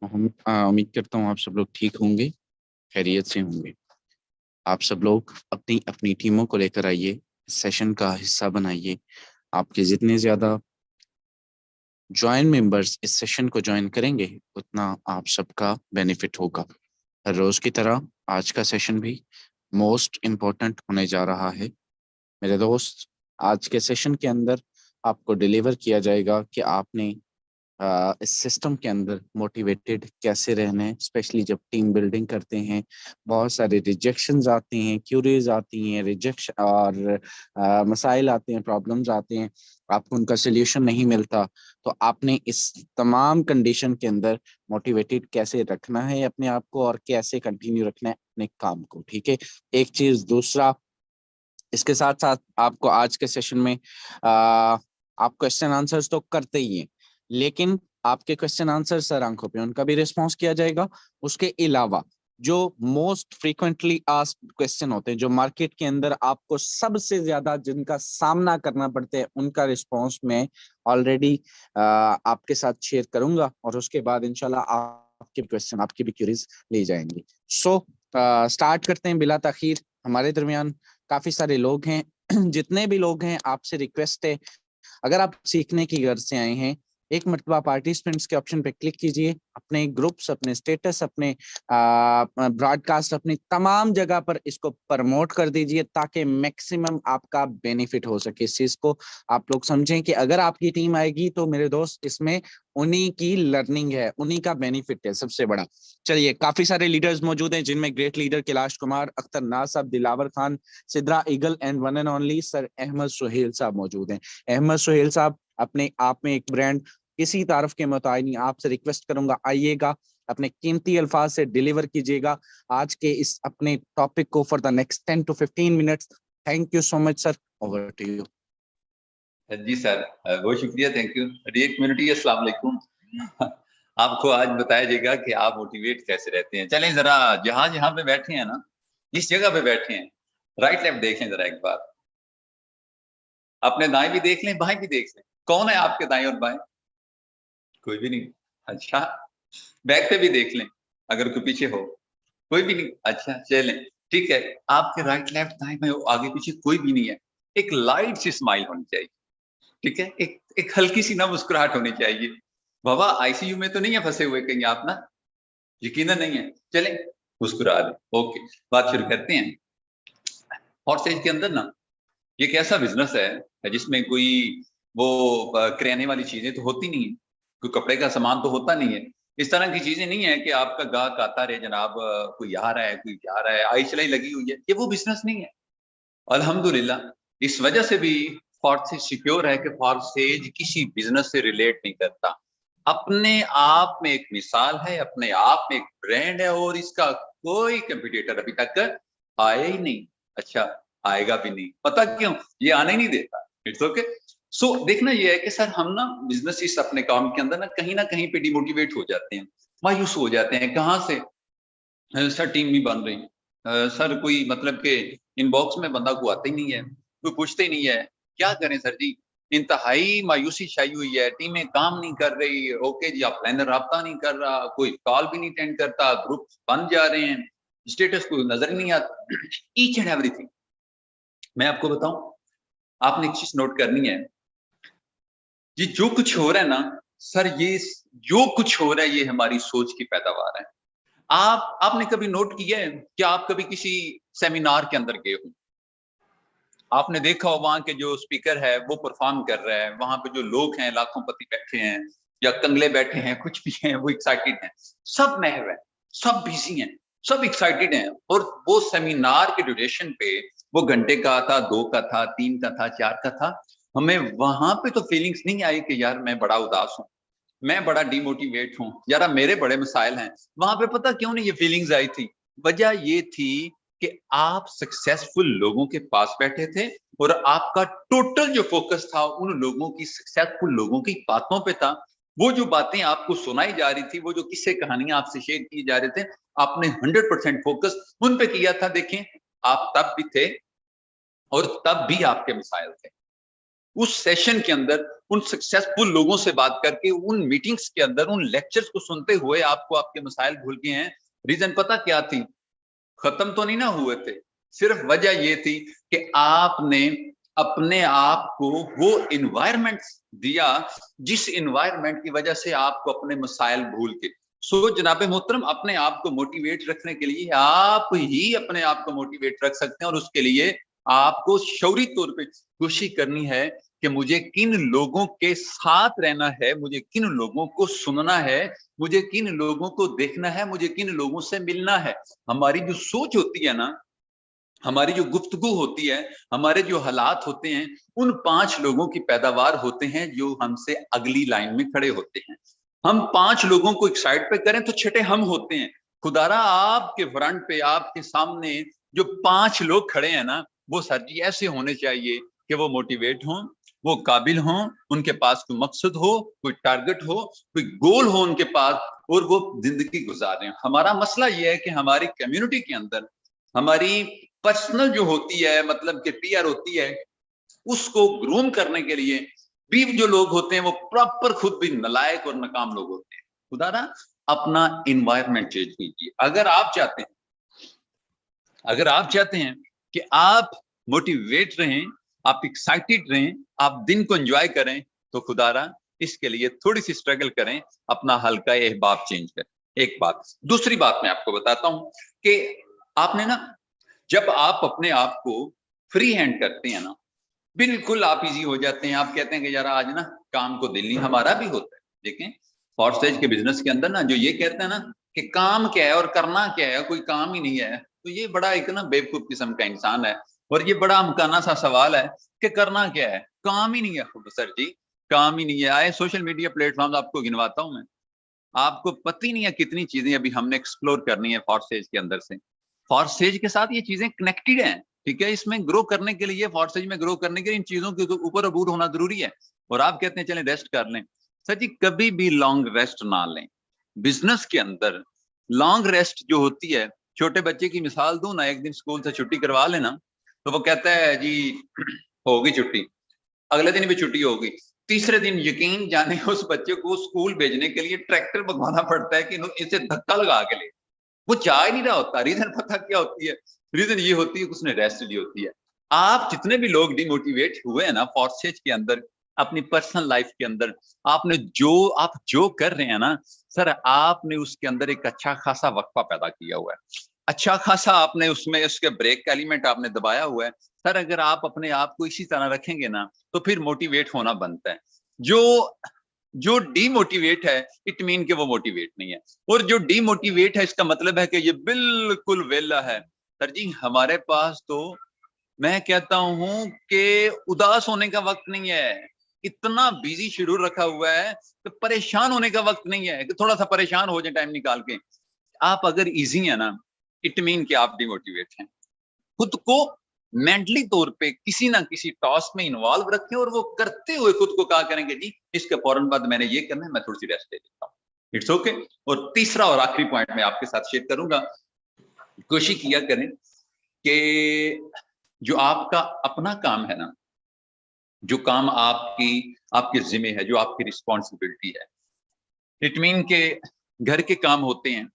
हम उम्मीद करता हूँ आप सब लोग ठीक होंगे, खैरियत से होंगे। आप सब लोग अपनी अपनी टीमों को लेकर आइए, सेशन का हिस्सा बनाइए। आपके जितने ज्यादा ज्वाइन मेंबर्स इस सेशन को ज्वाइन करेंगे, उतना आप सबका बेनिफिट होगा। हर रोज की तरह आज का सेशन भी मोस्ट इम्पोर्टेंट होने जा रहा है मेरे दोस्त। आज के सेशन के अंदर आपको डिलीवर किया जाएगा कि आपने इस सिस्टम के अंदर मोटिवेटेड कैसे रहना है, स्पेशली जब टीम बिल्डिंग करते हैं। बहुत सारे रिजेक्शंस आते हैं, क्यूरीज आती हैं, रिजेक्शन और मसाइल आते हैं, प्रॉब्लम्स आते हैं, आपको उनका सोल्यूशन नहीं मिलता। तो आपने इस तमाम कंडीशन के अंदर मोटिवेटेड कैसे रखना है अपने आप को और कैसे कंटिन्यू रखना है अपने काम को, ठीक है। एक चीज, दूसरा, इसके साथ साथ आपको आज के सेशन में आप क्वेश्चन आंसर्स तो करते ही हैं, लेकिन आपके क्वेश्चन आंसर सर आंखों पे उनका भी रिस्पॉन्स किया जाएगा। उसके अलावा जो मोस्ट फ्रीक्वेंटली आस्क्ड क्वेश्चन होते हैं, जो मार्केट के अंदर आपको सबसे ज्यादा जिनका सामना करना पड़ता है, उनका रिस्पॉन्स मैं ऑलरेडी आपके साथ शेयर करूंगा और उसके बाद इंशाल्लाह आपके क्वेश्चन, आपकी भी क्यूरीज ले जाएंगे। सो स्टार्ट करते हैं बिला ताखीर। हमारे दरमियान काफी सारे लोग हैं। जितने भी लोग हैं, आपसे रिक्वेस्ट है, अगर आप सीखने की गर्ज से आए हैं, एक मरतबा पार्टिसिपेंट्स के ऑप्शन पे क्लिक कीजिए। अपने ग्रुप्स, अपने स्टेटस, अपने ब्रॉडकास्ट, अपनी तमाम जगह पर इसको प्रमोट कर दीजिए ताकि मैक्सिमम आपका बेनिफिट हो सके। इस चीज को आप लोग समझें कि अगर आपकी टीम आएगी तो मेरे दोस्त इसमें उन्हीं की लर्निंग है, उन्हीं का बेनिफिट है सबसे बड़ा। चलिए, काफी सारे लीडर्स मौजूद हैं, जिनमें great leader Kailash Kumar, Akhtar Naz Sahab, Dilawar Khan, Sidra Eagle and one and only sir Ahmad Suhail Sahab मौजूद हैं। अहमद सुहेल साहब अपने आप में एक ब्रांड, किसी तारफ के मुताबिक नहीं। आपसे रिक्वेस्ट करूंगा, आइएगा, अपने कीमती अल्फाज से डिलीवर कीजिएगा आज के इस अपने टॉपिक को for the next 10 to 15 minutes. Thank you so much sir, over to you. जी सर, बहुत शुक्रिया, थैंक यू। एक कम्युनिटी, अस्सलाम वालेकुम। आपको आज बताया जाएगा कि आप मोटिवेट कैसे रहते हैं। चलें जरा, जहां जहां पे बैठे हैं ना, इस जगह पे बैठे हैं, राइट लेफ्ट देखें जरा एक बार। अपने दाएं भी देख लें, बाएं भी देख लें। कौन है आपके दाएं और बाएं? कोई भी नहीं। अच्छा, बैक पे भी देख लें, अगर कोई पीछे हो। कोई भी नहीं। अच्छा चलें, ठीक है। आपके राइट लेफ्ट दाएं बाएं आगे पीछे कोई भी नहीं है। एक लाइट सी स्माइल होनी चाहिए, ठीक है। एक हल्की सी ना मुस्कुराहट होनी चाहिए। बाबा आईसीयू में तो नहीं है फंसे हुए कहीं आप ना? यकीनन नहीं है। चलें, मुस्कुरा दें। ओके, बात शुरू करते हैं। हॉट सेज के अंदर ना, ये एक ऐसा बिजनेस है जिसमें कोई वो किराने वाली चीजें तो होती नहीं है, कोई कपड़े का सामान तो होता नहीं है। इस तरह की चीजें नहीं है कि आपका ग्राहक आता रहे, जनाब कोई आ रहा है कोई जा रहा है, आई चलाई लगी हुई है। ये वो बिजनेस नहीं है। अल्हम्दुलिल्लाह, इस वजह से भी फॉर्सेज सिक्योर है कि फॉर्सेज किसी बिजनेस से रिलेट नहीं करता। अपने आप में एक मिसाल है, अपने आप में एक ब्रांड है, और इसका कोई कंपटीटर अभी तक आया ही नहीं। अच्छा, आएगा भी नहीं। पता क्यों? ये आने ही नहीं देता। It's okay. सो देखना ये है कि सर हम ना बिजनेस इस अपने काम के अंदर ना कहीं पे डिमोटिवेट हो जाते हैं, मायूस हो जाते हैं। कहाँ से? सर टीम नहीं बन रही। सर कोई मतलब के इनबॉक्स में बंदा को आता ही नहीं है, कोई पूछते ही नहीं है। क्या करें सर जी? इंतहाई मायूसी छाई हुई है, टीमें काम नहीं कर रही। ओके जी, आप प्लानर राब्ता नहीं कर रहा, कोई कॉल भी नहीं अटेंड करता, ग्रुप बन जा रहे हैं, स्टेटस को नजर ही नहीं आता। Each and everything. मैं आपको बताऊं, आपने एक चीज नोट करनी है, ये जो कुछ हो रहा है ना सर, ये जो कुछ हो रहा है ये हमारी सोच की पैदावार है। आपने कभी नोट किया है कि आप कभी किसी सेमिनार के अंदर गए हो, आपने देखा हो वहां के जो स्पीकर है वो परफॉर्म कर रहा है, वहां पे जो लोग हैं लाखों पति बैठे हैं या कंगले बैठे हैं, कुछ भी हैं, वो एक्साइटेड हैं, सब महव है, सब बिजी हैं, सब एक्साइटेड हैं। और वो सेमिनार के ड्यूरेशन पे, वो घंटे का था, 2 का था, 3 का था, 4 का था, हमें वहां पे तो फीलिंग्स नहीं आई कि यार मैं बड़ा उदास हूं, मैं बड़ा डिमोटिवेट हूं, यार मेरे बड़े मसाइल हैं। वहां पे पता क्यों नहीं ये फीलिंग्स आई थी? वजह ये थी कि आप सक्सेसफुल लोगों के पास बैठे थे और आपका टोटल जो फोकस था उन लोगों की, सक्सेसफुल लोगों की बातों पे था। वो जो बातें आपको सुनाई जा रही थी, वो जो किस्से कहानियां आपसे शेयर किए जा रहे थे, आपने 100% फोकस उन पे किया था। देखें, आप तब भी थे और तब भी आपके मसाइल थे। उस सेशन के अंदर उन सक्सेसफुल लोगों से बात करके, उन मीटिंग्स के अंदर उन लेक्चर्स को सुनते हुए आपको आपके मसाइल भूल गए हैं। रीजन पता क्या थी? खत्म तो नहीं ना हुए थे, सिर्फ वजह ये थी कि आपने अपने आप को वो इन्वायरमेंट दिया जिस इन्वायरमेंट की वजह से आपको अपने मसाइल भूल के। सो जनाब मोहतरम, अपने आप को मोटिवेट रखने के लिए आप ही अपने आप को मोटिवेट रख सकते हैं, और उसके लिए आपको शौरी तौर पे कोशिश करनी है कि मुझे किन लोगों के साथ रहना है, मुझे किन लोगों को सुनना है, मुझे किन लोगों को देखना है, मुझे किन लोगों से मिलना है। हमारी जो सोच होती है ना, हमारी जो गुफ्तगू होती है, हमारे जो हालात होते हैं, उन 5 लोगों की पैदावार होते हैं जो हमसे अगली लाइन में खड़े होते हैं। हम 5 लोगों को एक साइड पे करें तो छठे हम होते हैं। खुदारा आपके फ्रंट पे, आपके सामने जो 5 लोग खड़े हैं ना, वो सर जी ऐसे होने चाहिए कि वो मोटिवेट हों, वो काबिल हों, उनके पास कोई मकसद हो, कोई टारगेट हो, कोई गोल हो उनके पास, और वो जिंदगी गुजार रहे हैं। हमारा मसला ये है कि हमारी कम्युनिटी के अंदर हमारी पर्सनल जो होती है, मतलब कि पीआर होती है, उसको ग्रूम करने के लिए भी जो लोग होते हैं वो प्रॉपर खुद भी नालायक और नाकाम लोग होते हैं। खुदारा अपना इन्वायरमेंट चेंज कीजिए। अगर आप चाहते हैं कि आप मोटिवेट रहें, आप एक्साइटेड रहें, आप दिन को एंजॉय करें, तो खुदारा इसके लिए थोड़ी सी स्ट्रगल करें, अपना हल्का अहबाब चेंज करें। एक बात। दूसरी बात मैं आपको बताता हूं कि आपने ना, जब आप अपने आप को फ्री हैंड करते हैं ना, बिल्कुल आप इजी हो जाते हैं। आप कहते हैं कि यार आज ना काम को दिल नहीं, हमारा भी होता है। देखें, फॉरस्टेज के बिजनेस के अंदर ना जो ये कहते हैं ना कि काम क्या है और करना क्या है, कोई काम ही नहीं है, तो ये बड़ा एक ना बेवकूफ किस्म का इंसान है। और ये बड़ा अमकाना सा सवाल है कि करना क्या है, काम ही नहीं है। सर जी, काम ही नहीं है। आए सोशल मीडिया प्लेटफॉर्म आपको गिनवाता हूं मैं, आपको पता ही नहीं है कितनी चीजें अभी हमने एक्सप्लोर करनी है फॉरसेज के अंदर से। फॉरसेज के साथ ये चीजें कनेक्टेड हैं, ठीक है। इसमें ग्रो करने के लिए, फॉरसेज में ग्रो करने के लिए इन चीजों के ऊपर अबूर होना जरूरी है। और आप कहते हैं चलें रेस्ट कर लें, सर जी कभी भी लॉन्ग रेस्ट ना लें। बिजनेस के अंदर लॉन्ग रेस्ट जो होती है, छोटे बच्चे की मिसाल दूं ना, एक दिन स्कूल से छुट्टी करवा लेना, तो वो कहता है जी होगी छुट्टी, अगले दिन भी छुट्टी होगी, तीसरे दिन यकीन जाने उस बच्चे को स्कूल भेजने के लिए ट्रैक्टर भगवाना पड़ता है कि इसे धक्का लगा के ले, वो चाह ही नहीं रहा होता। रीजन पता क्या होती है? रीजन ये होती है कि उसने रेस्ट ली होती है। आप जितने भी लोग डिमोटिवेट हुए हैं ना फॉरसेज के अंदर, अपनी पर्सनल लाइफ के अंदर, आप जो कर रहे हैं ना सर, आपने उसके अंदर एक अच्छा खासा वक्फा पैदा किया हुआ है, अच्छा खासा आपने उसमें उसके ब्रेक का एलिमेंट आपने दबाया हुआ है। सर अगर आप अपने आप को इसी तरह रखेंगे ना, तो फिर मोटिवेट होना बनता है। जो डीमोटिवेट है, इट मीन कि वो मोटिवेट नहीं है, और जो डीमोटिवेट है इसका मतलब है कि ये बिल्कुल वेला है। सर जी हमारे पास तो, मैं कहता हूं कि उदास होने का वक्त नहीं है, इतना बिजी शेड्यूल रखा हुआ है कि परेशान होने का वक्त नहीं है कि थोड़ा सा परेशान हो जाए टाइम निकाल के। आप अगर इजी है ना, इट मीन कि आप डिमोटिवेट हैं। खुद को मेंटली तौर पे किसी ना किसी टास्क में इन्वॉल्व रखें, और वो करते हुए खुद को कहा करेंगे जी इसके फौरन बाद मैंने ये करना है, मैं थोड़ी सी रेस्ट ले लेता हूँ, इट्स ओके। और तीसरा और आखिरी पॉइंट मैं आपके साथ शेयर करूंगा, कोशिश किया करें कि जो आपका अपना काम है ना, जो काम आपके जिम्मे है, जो आपकी रिस्पॉन्सिबिलिटी है, इट मीन के घर के काम होते हैं,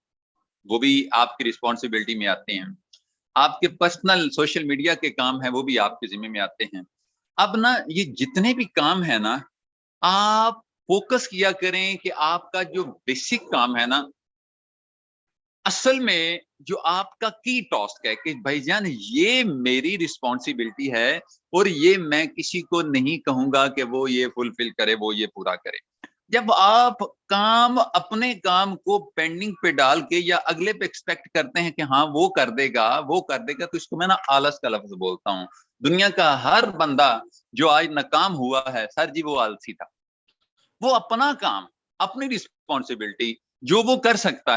वो भी आपकी रिस्पॉन्सिबिलिटी में आते हैं। आपके पर्सनल सोशल मीडिया के काम है, वो भी आपके जिम्मे में आते हैं। अब ना ये जितने भी काम है ना, आप फोकस किया करें कि आपका जो बेसिक काम है ना, असल में जो आपका की टास्क है कि भाईजान ये मेरी रिस्पॉन्सिबिलिटी है, और ये मैं किसी को नहीं कहूंगा कि वो ये फुलफिल करे, वो ये पूरा करे। जब आप अपने काम को पेंडिंग पे डाल के या अगले पे एक्सपेक्ट करते हैं कि हाँ वो कर देगा, तो इसको मैं ना आलस का लफ्ज बोलता हूँ। दुनिया का हर बंदा जो आज नाकाम हुआ है सर जी, वो आलसी था। वो अपना काम, अपनी रिस्पॉन्सिबिलिटी जो वो कर सकता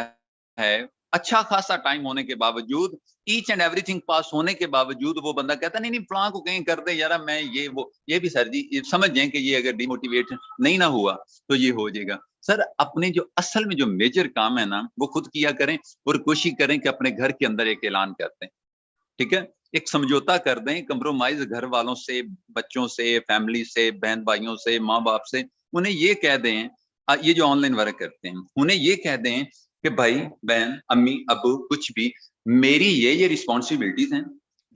है, अच्छा खासा टाइम होने के बावजूद, ईच एंड एवरीथिंग पास होने के बावजूद, वो बंदा कहता नहीं नहीं फलां को कहीं कर दे यार, मैं ये भी सर जी समझ जाए कि ये अगर डिमोटिवेट नहीं ना हुआ तो ये हो जाएगा। सर अपने जो असल में जो मेजर काम है ना, वो खुद किया करें, और कोशिश करें कि अपने घर के अंदर एक ऐलान करते हैं, ठीक है। एक समझौता कर दें, कंप्रोमाइज घर वालों से, बच्चों से, फैमिली से, बहन भाइयों से, माँ बाप से, उन्हें ये कह दें, ये जो ऑनलाइन वर्क करते हैं उन्हें ये कह दें कि भाई बहन, अम्मी, अबू, कुछ भी, मेरी ये रिस्पॉन्सिबिलिटीज हैं,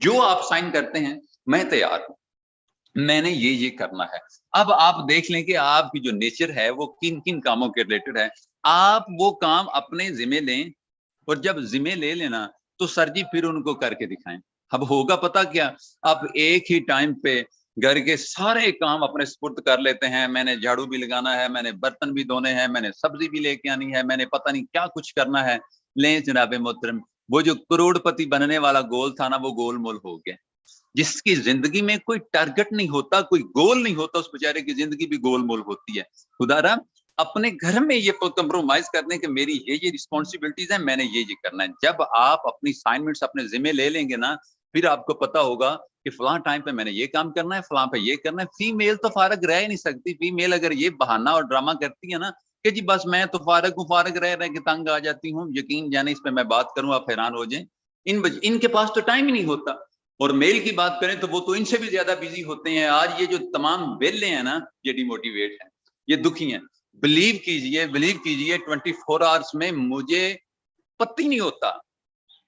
जो आप साइन करते हैं मैं तैयार हूं, मैंने ये करना है। अब आप देख लें कि आपकी जो नेचर है वो किन किन कामों के रिलेटेड है, आप वो काम अपने जिम्मे लें, और जब जिम्मे ले लेना तो सर जी फिर उनको करके दिखाएं। अब होगा पता क्या, आप एक ही टाइम पे घर के सारे काम अपने सुपुर्द कर लेते हैं, मैंने झाड़ू भी लगाना है, मैंने बर्तन भी धोने हैं, मैंने सब्जी भी लेके आनी है, मैंने पता नहीं क्या कुछ करना है। लें जनाब मोहतरम, वो जो करोड़पति बनने वाला गोल था ना, वो गोलमोल हो गया। जिसकी जिंदगी में कोई टारगेट नहीं होता, कोई गोल नहीं होता, उस बेचारे की जिंदगी भी गोलमोल होती है। खुदारा अपने घर में ये कंप्रोमाइज करने के मेरी ये रिस्पॉन्सिबिलिटीज है, मैंने ये करना है। जब आप अपनी असाइनमेंट्स अपने जिम्मे ले लेंगे ना, फिर आपको पता होगा कि फलां टाइम पे मैंने ये काम करना है, फलां पे ये करना है। फीमेल तो फारग रह ही नहीं सकती। फीमेल अगर ये बहाना और ड्रामा करती है ना कि जी बस मैं तो फारग हूँ, फारग रह रह के तंग आ जाती हूँ, यकीन जाने इस पे मैं बात करूँ आप हैरान हो जाए। इनके पास तो टाइम ही नहीं होता। और मेल की बात करें तो वो तो इनसे भी ज्यादा बिजी होते हैं। आज ये जो तमाम वेले हैं ना, ये डिमोटिवेट हैं, ये दुखी हैं। बिलीव कीजिए 24 आवर्स में मुझे पता ही नहीं होता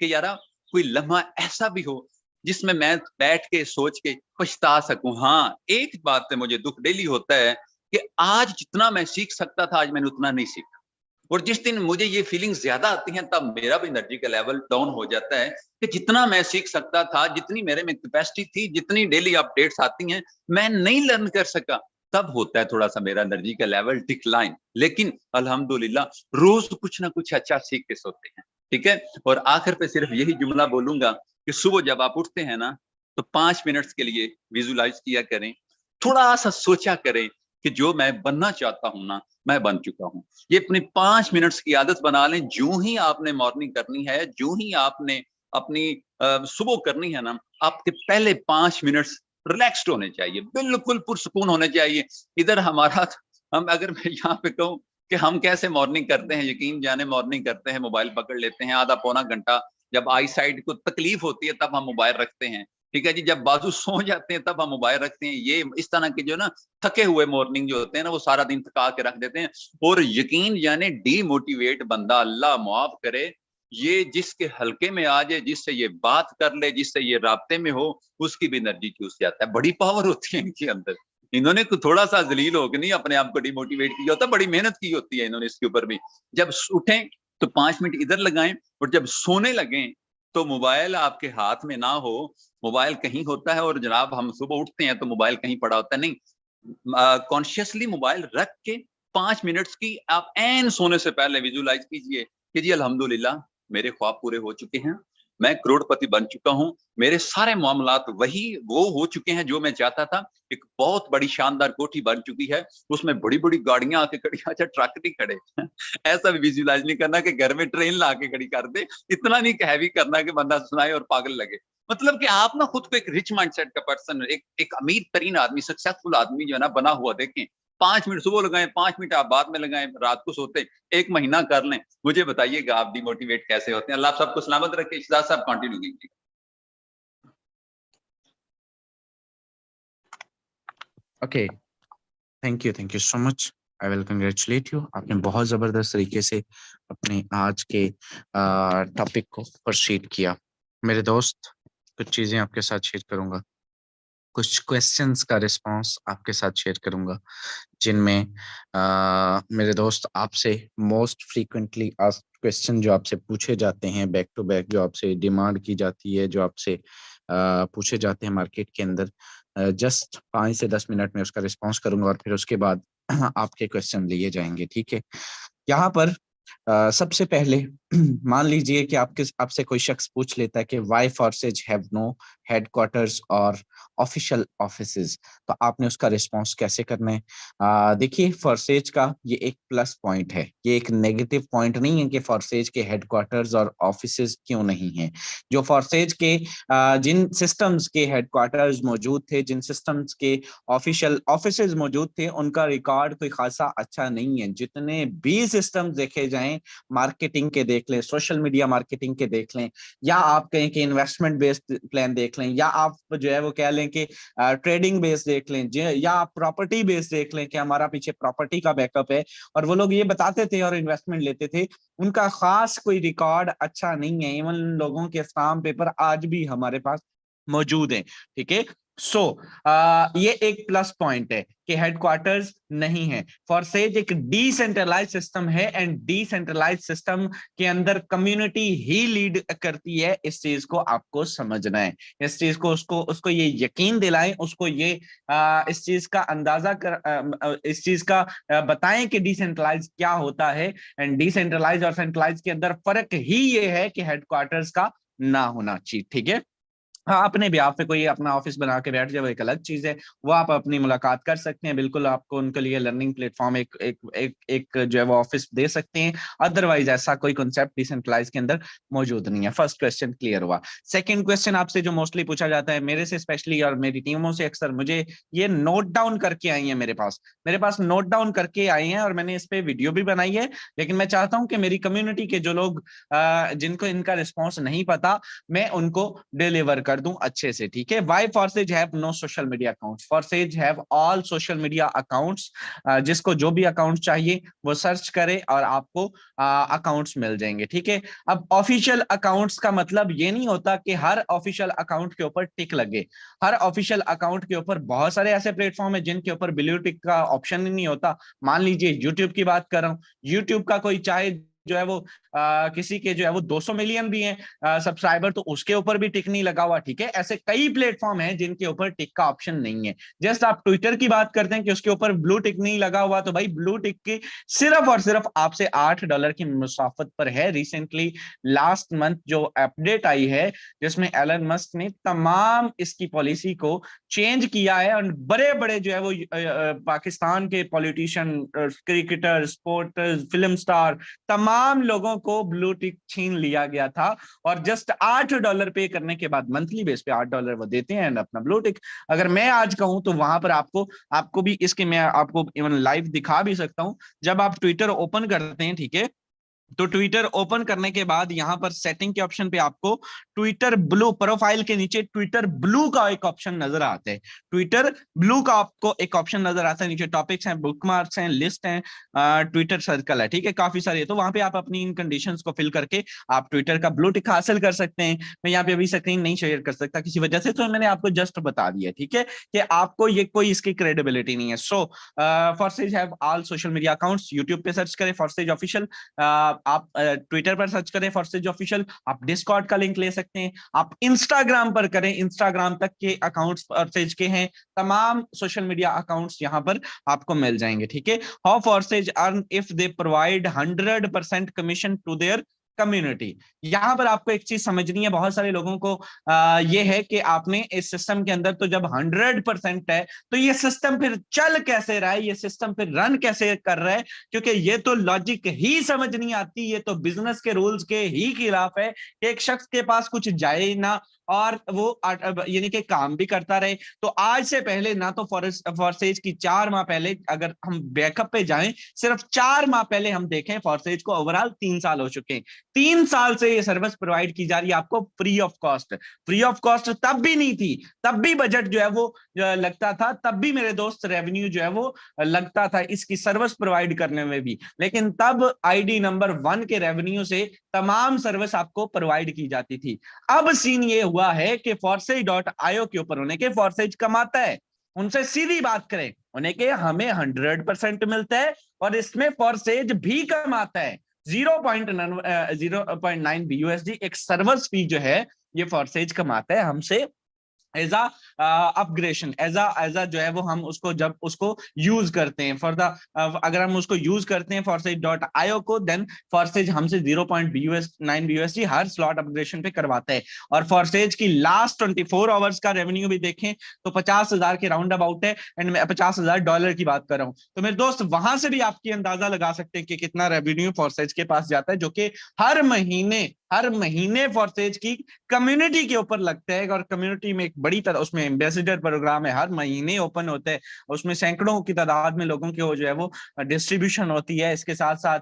कि यार कोई लम्हा ऐसा भी हो जिसमें मैं बैठ के सोच के पछता सकूं। हाँ, एक बात पे मुझे दुख डेली होता है कि आज जितना मैं सीख सकता था, आज मैंने उतना नहीं सीखा। और जिस दिन मुझे ये फीलिंग्स ज्यादा आती हैं, तब मेरा भी एनर्जी का लेवल डाउन हो जाता है कि जितना मैं सीख सकता था, जितनी मेरे में कैपेसिटी थी, जितनी डेली अपडेट्स आती हैं, मैं नहीं लर्न कर सका। तब होता है थोड़ा सा मेरा एनर्जी का लेवल डिक्लाइन। लेकिन अल्हम्दुलिल्लाह रोज कुछ ना कुछ अच्छा सीख के सोते हैं। ठीक है। और आखिर पे सिर्फ यही जुमला बोलूंगा कि सुबह जब आप उठते हैं ना, तो 5 मिनट्स के लिए विजुलाइज किया करें, थोड़ा सा सोचा करें कि जो मैं बनना चाहता हूं ना, मैं बन चुका हूं। ये अपनी 5 मिनट्स की आदत बना लें। जो ही आपने मॉर्निंग करनी है, जो ही आपने अपनी सुबह करनी है ना, आपके पहले 5 मिनट्स रिलैक्स्ड होने चाहिए, बिल्कुल पुरसुकून होने चाहिए। इधर हमारा, हम अगर मैं यहाँ पे कहूँ कि हम कैसे मॉर्निंग करते हैं, यकीन जाने मॉर्निंग करते हैं, मोबाइल पकड़ लेते हैं आधा पौना घंटा। जब आई साइड को तकलीफ होती है तब हम मोबाइल रखते हैं। ठीक है जी। जब बाजू सो जाते हैं तब हम मोबाइल रखते हैं। ये इस तरह के जो ना थके हुए मॉर्निंग जो होते हैं ना, वो सारा दिन थका के रख देते हैं। और यकीन जाने डीमोटिवेट बंदा, अल्लाह माफ करे, ये जिसके हल्के में आ जाए, जिससे ये बात कर ले, जिससे ये राब्ते में हो, उसकी भी एनर्जी चूस जाता है। बड़ी पावर होती है इनके अंदर। इन्होंने थोड़ा सा जलील होकर नहीं अपने आप को डिमोटिवेट किया होता, बड़ी मेहनत की होती है इन्होंने इसके ऊपर भी। जब उठें तो 5 मिनट इधर लगाएं, और जब सोने लगें तो मोबाइल आपके हाथ में ना हो, मोबाइल कहीं होता है। और जनाब हम सुबह उठते हैं तो मोबाइल कहीं पड़ा होता है, नहीं, कॉन्शियसली मोबाइल रख के 5 मिनट्स की आप एन सोने से पहले विजुलाइज कीजिए कि जी अल्हम्दुलिल्लाह मेरे ख्वाब पूरे हो चुके हैं, मैं करोड़पति बन चुका हूं, मेरे सारे मामलात वही वो हो चुके हैं जो मैं चाहता था। एक बहुत बड़ी शानदार कोठी बन चुकी है, उसमें बड़ी बड़ी गाड़ियां आके खड़ी, अच्छा ट्रक नहीं खड़े ऐसा भी विजुलाइज नहीं करना कि घर में ट्रेन ला के खड़ी कर दे। इतना नहीं हैवी करना कि बंदा सुनाए और पागल लगे। मतलब कि आप ना खुद को एक रिच माइंडसेट का पर्सन, एक अमीर तरीन आदमी, सक्सेसफुल आदमी जो है ना बना हुआ देखें। 5 मिनट सुबह लगाएं, 5 मिनट आप बाद में लगाएं, रात को सोते 1 महीना कर लें। मुझे बताइएगा आप डिमोटिवेट कैसे होते हैं। अल्लाह आप सबको सलामत रखे। शहजाद साहब कंटिन्यू कीजिए। Okay, thank you so much. I will congratulate you. आपने बहुत जबरदस्त तरीके से अपने आज के टॉपिक को प्रोसीड किया। मेरे दोस्त, कुछ चीजें आपके साथ शेयर करूंगा, कुछ क्वेश्चंस का रिस्पांस आपके साथ शेयर करूंगा, जिनमें मेरे दोस्त आपसे मोस्ट फ्रीक्वेंटली आस्क्ड क्वेश्चन जो आपसे पूछे जाते हैं, बैक टू बैक जो आपसे डिमांड की जाती है, जो आपसे पूछे जाते हैं मार्केट के अंदर, जस्ट 5 से 10 मिनट में उसका रिस्पांस करूंगा और फिर उसके बाद आपके क्वेश्चन लिए जाएंगे। ठीक है। यहाँ पर सबसे पहले मान लीजिए कि आपसे कोई शख्स पूछ लेता है कि why Forsage have no headquarters और ऑफिशियल ऑफिसेज, तो आपने उसका रिस्पांस कैसे करना है। देखिए, फोर्सेज का ये एक प्लस पॉइंट है, ये एक नेगेटिव पॉइंट नहीं है कि फोर्सेज के हेडक्वार्टर्स और ऑफिसेज क्यों नहीं है। जो फोर्सेज के जिन सिस्टम्स के हेडक्वार्टर्स मौजूद थे, जिन सिस्टम्स के ऑफिशियल ऑफिसेज मौजूद थे, उनका रिकॉर्ड कोई खासा अच्छा नहीं है। जितने भी सिस्टम देखे जाएं, मार्केटिंग के देख लें, सोशल मीडिया मार्केटिंग के देख लें, या आप कहें कि इन्वेस्टमेंट बेस्ड प्लान देख लें, या आप जो है वो कह लें कि ट्रेडिंग बेस्ड देख लें, या आप प्रॉपर्टी बेस्ड देख लें कि हमारा पीछे प्रॉपर्टी का बैकअप है। और वो लोग ये बताते थे और इन्वेस्टमेंट लेते थे, उनका खास कोई रिकॉर्ड अच्छा नहीं है। इवन लोगों के एग्जाम पेपर आज भी हमारे पास मौजूद है। ठीक है, सो ये एक प्लस पॉइंट है कि हेडक्वार्टर्स नहीं है। फॉरसेज एक डिसेंट्रलाइज सिस्टम है, एंड डिसेंट्रलाइज सिस्टम के अंदर कम्युनिटी ही लीड करती है। इस चीज को आपको समझना है, इस चीज को उसको ये यकीन दिलाएं, उसको ये इस चीज का अंदाजा इस चीज का बताएं कि डिसेंट्रलाइज क्या होता है। एंड डिसेंट्रलाइज और सेंट्रलाइज के अंदर फर्क ही ये है कि हेडक्वार्टर्स का ना होना चाहिए। ठीक है, हाँ, अपने भी आप पे कोई अपना ऑफिस बना के बैठ जाए वो एक अलग चीज है, वो आप अपनी मुलाकात कर सकते हैं, बिल्कुल आपको उनके लिए लर्निंग प्लेटफॉर्म एक जो है वो ऑफिस दे सकते हैं। अदरवाइज ऐसा कोई कॉन्सेप्ट डिसेंट्रलाइज के अंदर मौजूद नहीं है। फर्स्ट क्वेश्चन क्लियर हुआ। सेकंड क्वेश्चन आपसे जो मोस्टली पूछा जाता है मेरे से स्पेशली और मेरी टीमों से अक्सर, मुझे ये नोट डाउन करके आई है, मेरे पास नोट डाउन करके आए हैं, और मैंने इस पे वीडियो भी बनाई है। लेकिन मैं चाहता हूं कि मेरी कम्युनिटी के जो लोग जिनको इनका रिस्पॉन्स नहीं पता, मैं उनको डिलीवर कर दूं अच्छे से। ठीक है, why Forsage have no social media accounts? Forsage have all social media accounts. जिसको जो भी अकाउंट चाहिए वो सर्च करे और आपको अकाउंट्स मिल जाएंगे। ठीक है, अब ऑफिशियल अकाउंट्स का मतलब ये नहीं होता कि हर ऑफिशियल अकाउंट के ऊपर टिक लगे। हर ऑफिशियल अकाउंट के ऊपर बहुत सारे ऐसे प्लेटफॉर्म है जिनके ऊपर ब्लू टिक का ऑप्शन ही नहीं होता। मान लीजिए यूट्यूब की बात कर रहा हूं, यूट्यूब का कोई चाहे जो है वो किसी के जो है वो 200 मिलियन भी हैं सब्सक्राइबर, तो उसके ऊपर भी टिक नहीं लगा हुआ। ठीक है, ऐसे कई प्लेटफॉर्म हैं जिनके ऊपर टिक का ऑप्शन नहीं है। जस्ट आप ट्विटर की बात करते हैं कि उसके ऊपर ब्लू टिक नहीं लगा हुआ, तो भाई ब्लू टिक की सिर्फ और सिर्फ आपसे $8 की मुसाफत पर है। रिसेंटली लास्ट मंथ जो अपडेट आई है जिसमें एलन मस्क ने तमाम इसकी पॉलिसी को चेंज किया है, और बड़े बड़े जो है वो पाकिस्तान के politician, cricketer, sporters, film star, तमाम लोगों को ब्लू टिक छीन लिया गया था। और जस्ट $8 पे करने के बाद, मंथली बेस पे $8 वो देते हैं अपना ब्लू टिक। अगर मैं आज कहूं तो वहां पर आपको भी इसके, मैं आपको इवन लाइव दिखा भी सकता हूं। जब आप ट्विटर ओपन करते हैं, ठीक है, तो ट्विटर ओपन करने के बाद यहां पर सेटिंग के ऑप्शन पे आपको ट्विटर ब्लू, प्रोफाइल के नीचे ट्विटर ब्लू का एक ऑप्शन नजर आता है। ट्विटर ब्लू का आपको एक ऑप्शन नजर आता है। नीचे टॉपिक्स हैं, बुकमार्क्स हैं, लिस्ट हैं, ट्विटर सर्कल है। ठीक है, काफी सारे, तो वहां पे आप अपनी इन कंडीशंस को फिल करके आप ट्विटर का ब्लू टिक हासिल कर सकते हैं। मैं यहाँ पे अभी स्क्रीन नहीं शेयर कर सकता किसी वजह से, तो मैंने आपको जस्ट बता दिया। ठीक है, कि आपको ये कोई इसकी क्रेडिबिलिटी नहीं है। So Forsage have all social media accounts. YouTube पे सर्च करें फॉरसेज ऑफिशियल, आप ट्विटर पर सर्च करें फॉरसेज ऑफिशियल, आप डिस्कॉर्ड का लिंक ले सकते हैं, आप इंस्टाग्राम पर करें, इंस्टाग्राम तक के अकाउंट्स फॉरसेज के हैं, तमाम सोशल मीडिया अकाउंट्स यहां पर आपको मिल जाएंगे। ठीक है, how Forsage earn if they provide 100% commission to their community. यहां पर आपको एक चीज समझनी है, बहुत सारे लोगों को ये है कि आपने इस सिस्टम के अंदर तो जब 100% है तो ये सिस्टम फिर चल कैसे रहा है, ये सिस्टम फिर रन कैसे कर रहा है, क्योंकि ये तो लॉजिक ही समझ नहीं आती, ये तो बिजनेस के रूल्स के ही खिलाफ है कि एक शख्स के पास कुछ जाए ना और वो यानी कि काम भी करता रहे। तो आज से पहले ना तो फॉरसेज की 4 माह पहले, अगर हम बैकअप पे जाएं, सिर्फ 4 माह पहले हम देखें, फॉरसेज को ओवरऑल 3 साल हो चुके हैं। 3 साल से ये सर्विस प्रोवाइड की जा रही है आपको free of cost. Free of cost तब भी नहीं थी, तब भी बजट जो है वो लगता था, तब भी मेरे दोस्त रेवेन्यू जो है वो लगता था इसकी सर्विस प्रोवाइड करने में भी, लेकिन तब आईडी नंबर 1 के रेवेन्यू से तमाम सर्विस आपको प्रोवाइड की जाती थी। अब सीन ये हुआ है कि forseज.io के ऊपर उन्हें के फॉरसेज कमाता है, उनसे सीधी बात करें, उन्हें के हमें 100% मिलता है और इसमें फॉरसेज भी कमाता है। 0.9 BUSD एक सर्विस फी जो है ये फॉरसेज कमाता है हमसे, एज अपग्रेडेशन, एज जो है वो हम उसको जब उसको यूज करते हैं फॉर द, अगर हम उसको यूज करते हैं forseज.io को, देन फॉरसेज हमसे 0.9 BUSD हर स्लॉट अपग्रेडेशन पे करवाता है। और फॉरसेज की लास्ट 24 आवर्स का रेवेन्यू भी देखें तो 50,000 के राउंड अबाउट है, एंड मैं $50,000 की बात कर रहा हूं। तो मेरे दोस्त वहां से भी आपकी अंदाजा लगा सकते हैं कि कितना रेवेन्यू फॉरसेज के पास जाता है, जो कि हर महीने हर महीने फॉरसेज की कम्युनिटी के ऊपर लगता है, और कम्युनिटी में एक बड़ी तरह उसमें एम्बेसडर प्रोग्राम है, हर महीने ओपन होता है, उसमें सैकड़ों की तादाद में लोगों की जो है वो डिस्ट्रीब्यूशन होती है। इसके साथ साथ